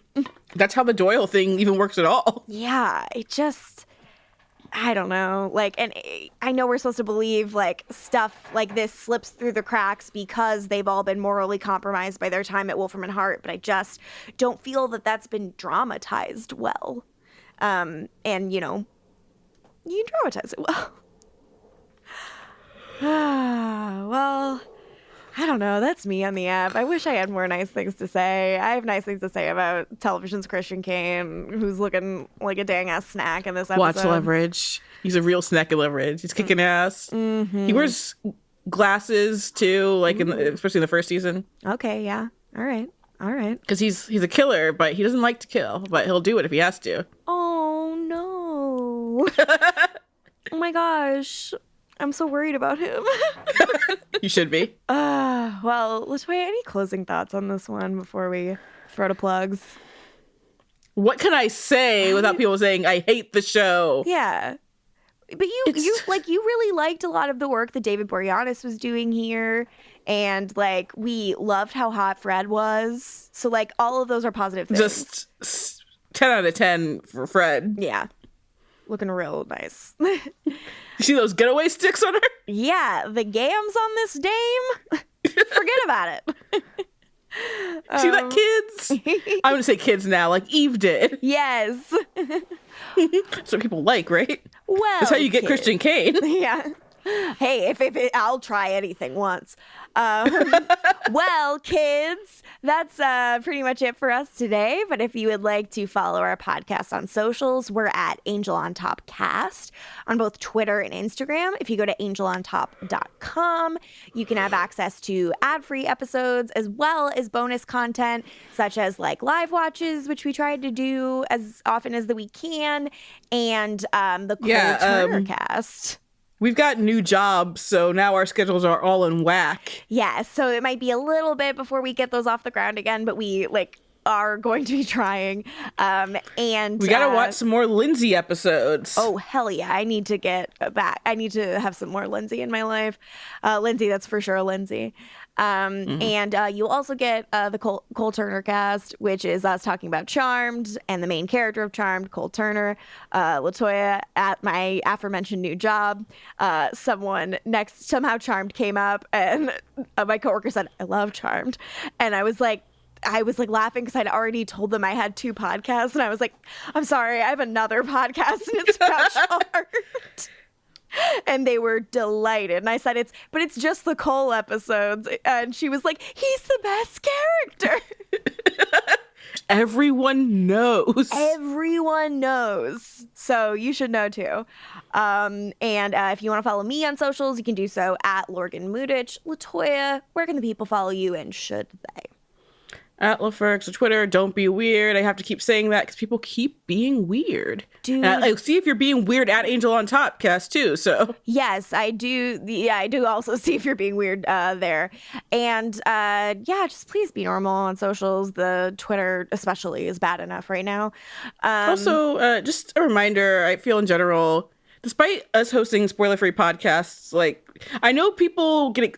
That's how the Doyle thing even works at all. Yeah, it just, I don't know. Like, and I know we're supposed to believe, like, stuff like this slips through the cracks because they've all been morally compromised by their time at Wolfram and Hart, but I just don't feel that that's been dramatized well. And, you know, you dramatize it well. Well, I don't know. That's me on the app. I wish I had more nice things to say. I have nice things to say about television's Christian Kane, who's looking like a dang-ass snack in this episode. Watch Leverage. He's a real snack of Leverage. He's kicking ass. Mm-hmm. He wears glasses, too, like especially in the first season. Okay, yeah. All right. Because he's a killer, but he doesn't like to kill. But he'll do it if he has to. Oh, no. Oh, my gosh. I'm so worried about him. You should be. Well, LaToya, any closing thoughts on this one before we throw to plugs? What can I say without people saying I hate the show? Yeah. But you really liked a lot of the work that David Boreanaz was doing here. And, like, we loved how hot Fred was. So, like, all of those are positive things. Just 10 out of 10 for Fred. Yeah. Looking real nice. You see those getaway sticks on her? Yeah, the gams on this dame. Forget about it. See that, kids? I'm going to say kids now, like Eve did. Yes. That's what people like, right? Well, that's how you get kids. Christian Kane. Yeah. Hey, if I'll try anything once. Well, kids, that's pretty much it for us today. But if you would like to follow our podcast on socials, we're at Angel on Top Cast on both Twitter and Instagram. If you go to angelontop.com, you can have access to ad-free episodes as well as bonus content, such as like live watches, which we tried to do as often as we can, and the Cole Turner cast. We've got new jobs, so now our schedules are all in whack. Yeah, so it might be a little bit before we get those off the ground again, but we are going to be trying. And we gotta watch some more Lindsey episodes. Oh, hell yeah. I need to get back. I need to have some more Lindsey in my life. Lindsey, that's for sure Lindsey. And you'll also get the Cole Turner cast, which is us talking about Charmed and the main character of Charmed, Cole Turner, LaToya at my aforementioned new job. Somehow Charmed came up, and my coworker said, "I love Charmed," and I was like laughing because I'd already told them I had 2 podcasts, and I was like, "I'm sorry, I have another podcast, and it's about Charmed." And they were delighted. And I said, it's just the Cole episodes. And she was like, he's the best character. Everyone knows. Everyone knows. So you should know too. And if you want to follow me on socials, you can do so at Lorgan Lutich. LaToya, where can the people follow you, and should they? At LaFerx on Twitter. Don't be weird. I have to keep saying that because people keep being weird. Dude. See if you're being weird at Angel on Top cast too. So yes, I do. Yeah, I do also see if you're being weird there. And just please be normal on socials. The Twitter especially is bad enough right now. Also, just a reminder, I feel in general, despite us hosting spoiler-free podcasts, I know people get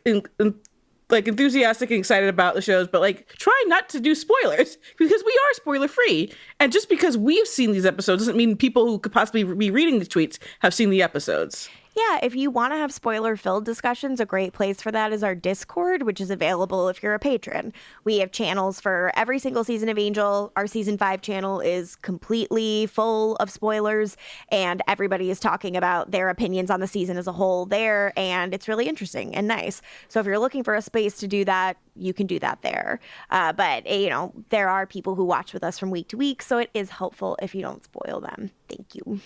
enthusiastic and excited about the shows, but try not to do spoilers because we are spoiler free. And just because we've seen these episodes doesn't mean people who could possibly be reading the tweets have seen the episodes. Yeah, if you want to have spoiler-filled discussions, a great place for that is our Discord, which is available if you're a patron. We have channels for every single season of Angel. Our season 5 channel is completely full of spoilers, and everybody is talking about their opinions on the season as a whole there, and it's really interesting and nice. So if you're looking for a space to do that, you can do that there. But there are people who watch with us from week to week, so it is helpful if you don't spoil them. Thank you.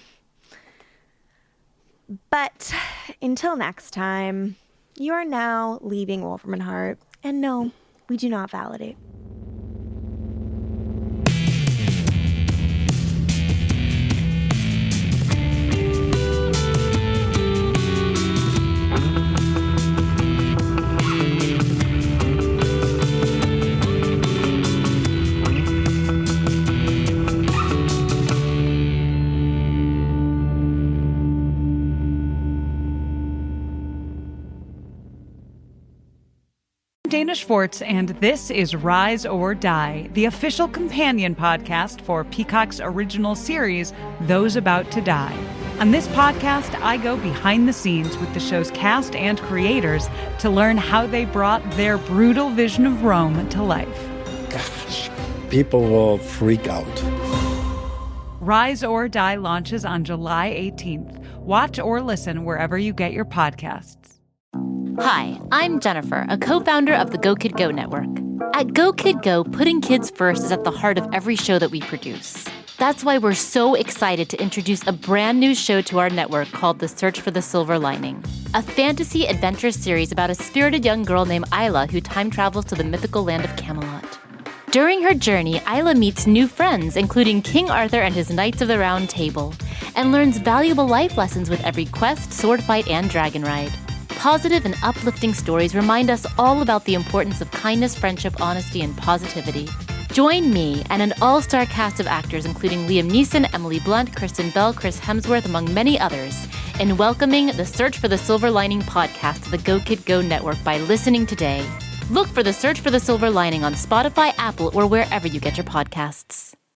But until next time, you are now leaving Wolfram and Hart. And no, we do not validate. Dana Schwartz, and this is Rise or Die, the official companion podcast for Peacock's original series, Those About to Die. On this podcast, I go behind the scenes with the show's cast and creators to learn how they brought their brutal vision of Rome to life. Gosh, people will freak out. Rise or Die launches on July 18th. Watch or listen wherever you get your podcasts. Hi, I'm Jennifer, a co-founder of the Go Kid Go network. At Go Kid Go, putting kids first is at the heart of every show that we produce. That's why we're so excited to introduce a brand new show to our network called The Search for the Silver Lining, a fantasy adventure series about a spirited young girl named Isla who time travels to the mythical land of Camelot. During her journey, Isla meets new friends, including King Arthur and his Knights of the Round Table, and learns valuable life lessons with every quest, sword fight, and dragon ride. Positive and uplifting stories remind us all about the importance of kindness, friendship, honesty, and positivity. Join me and an all-star cast of actors including Liam Neeson, Emily Blunt, Kristen Bell, Chris Hemsworth, among many others, in welcoming the Search for the Silver Lining podcast to the Go Kid Go network by listening today. Look for the Search for the Silver Lining on Spotify, Apple, or wherever you get your podcasts.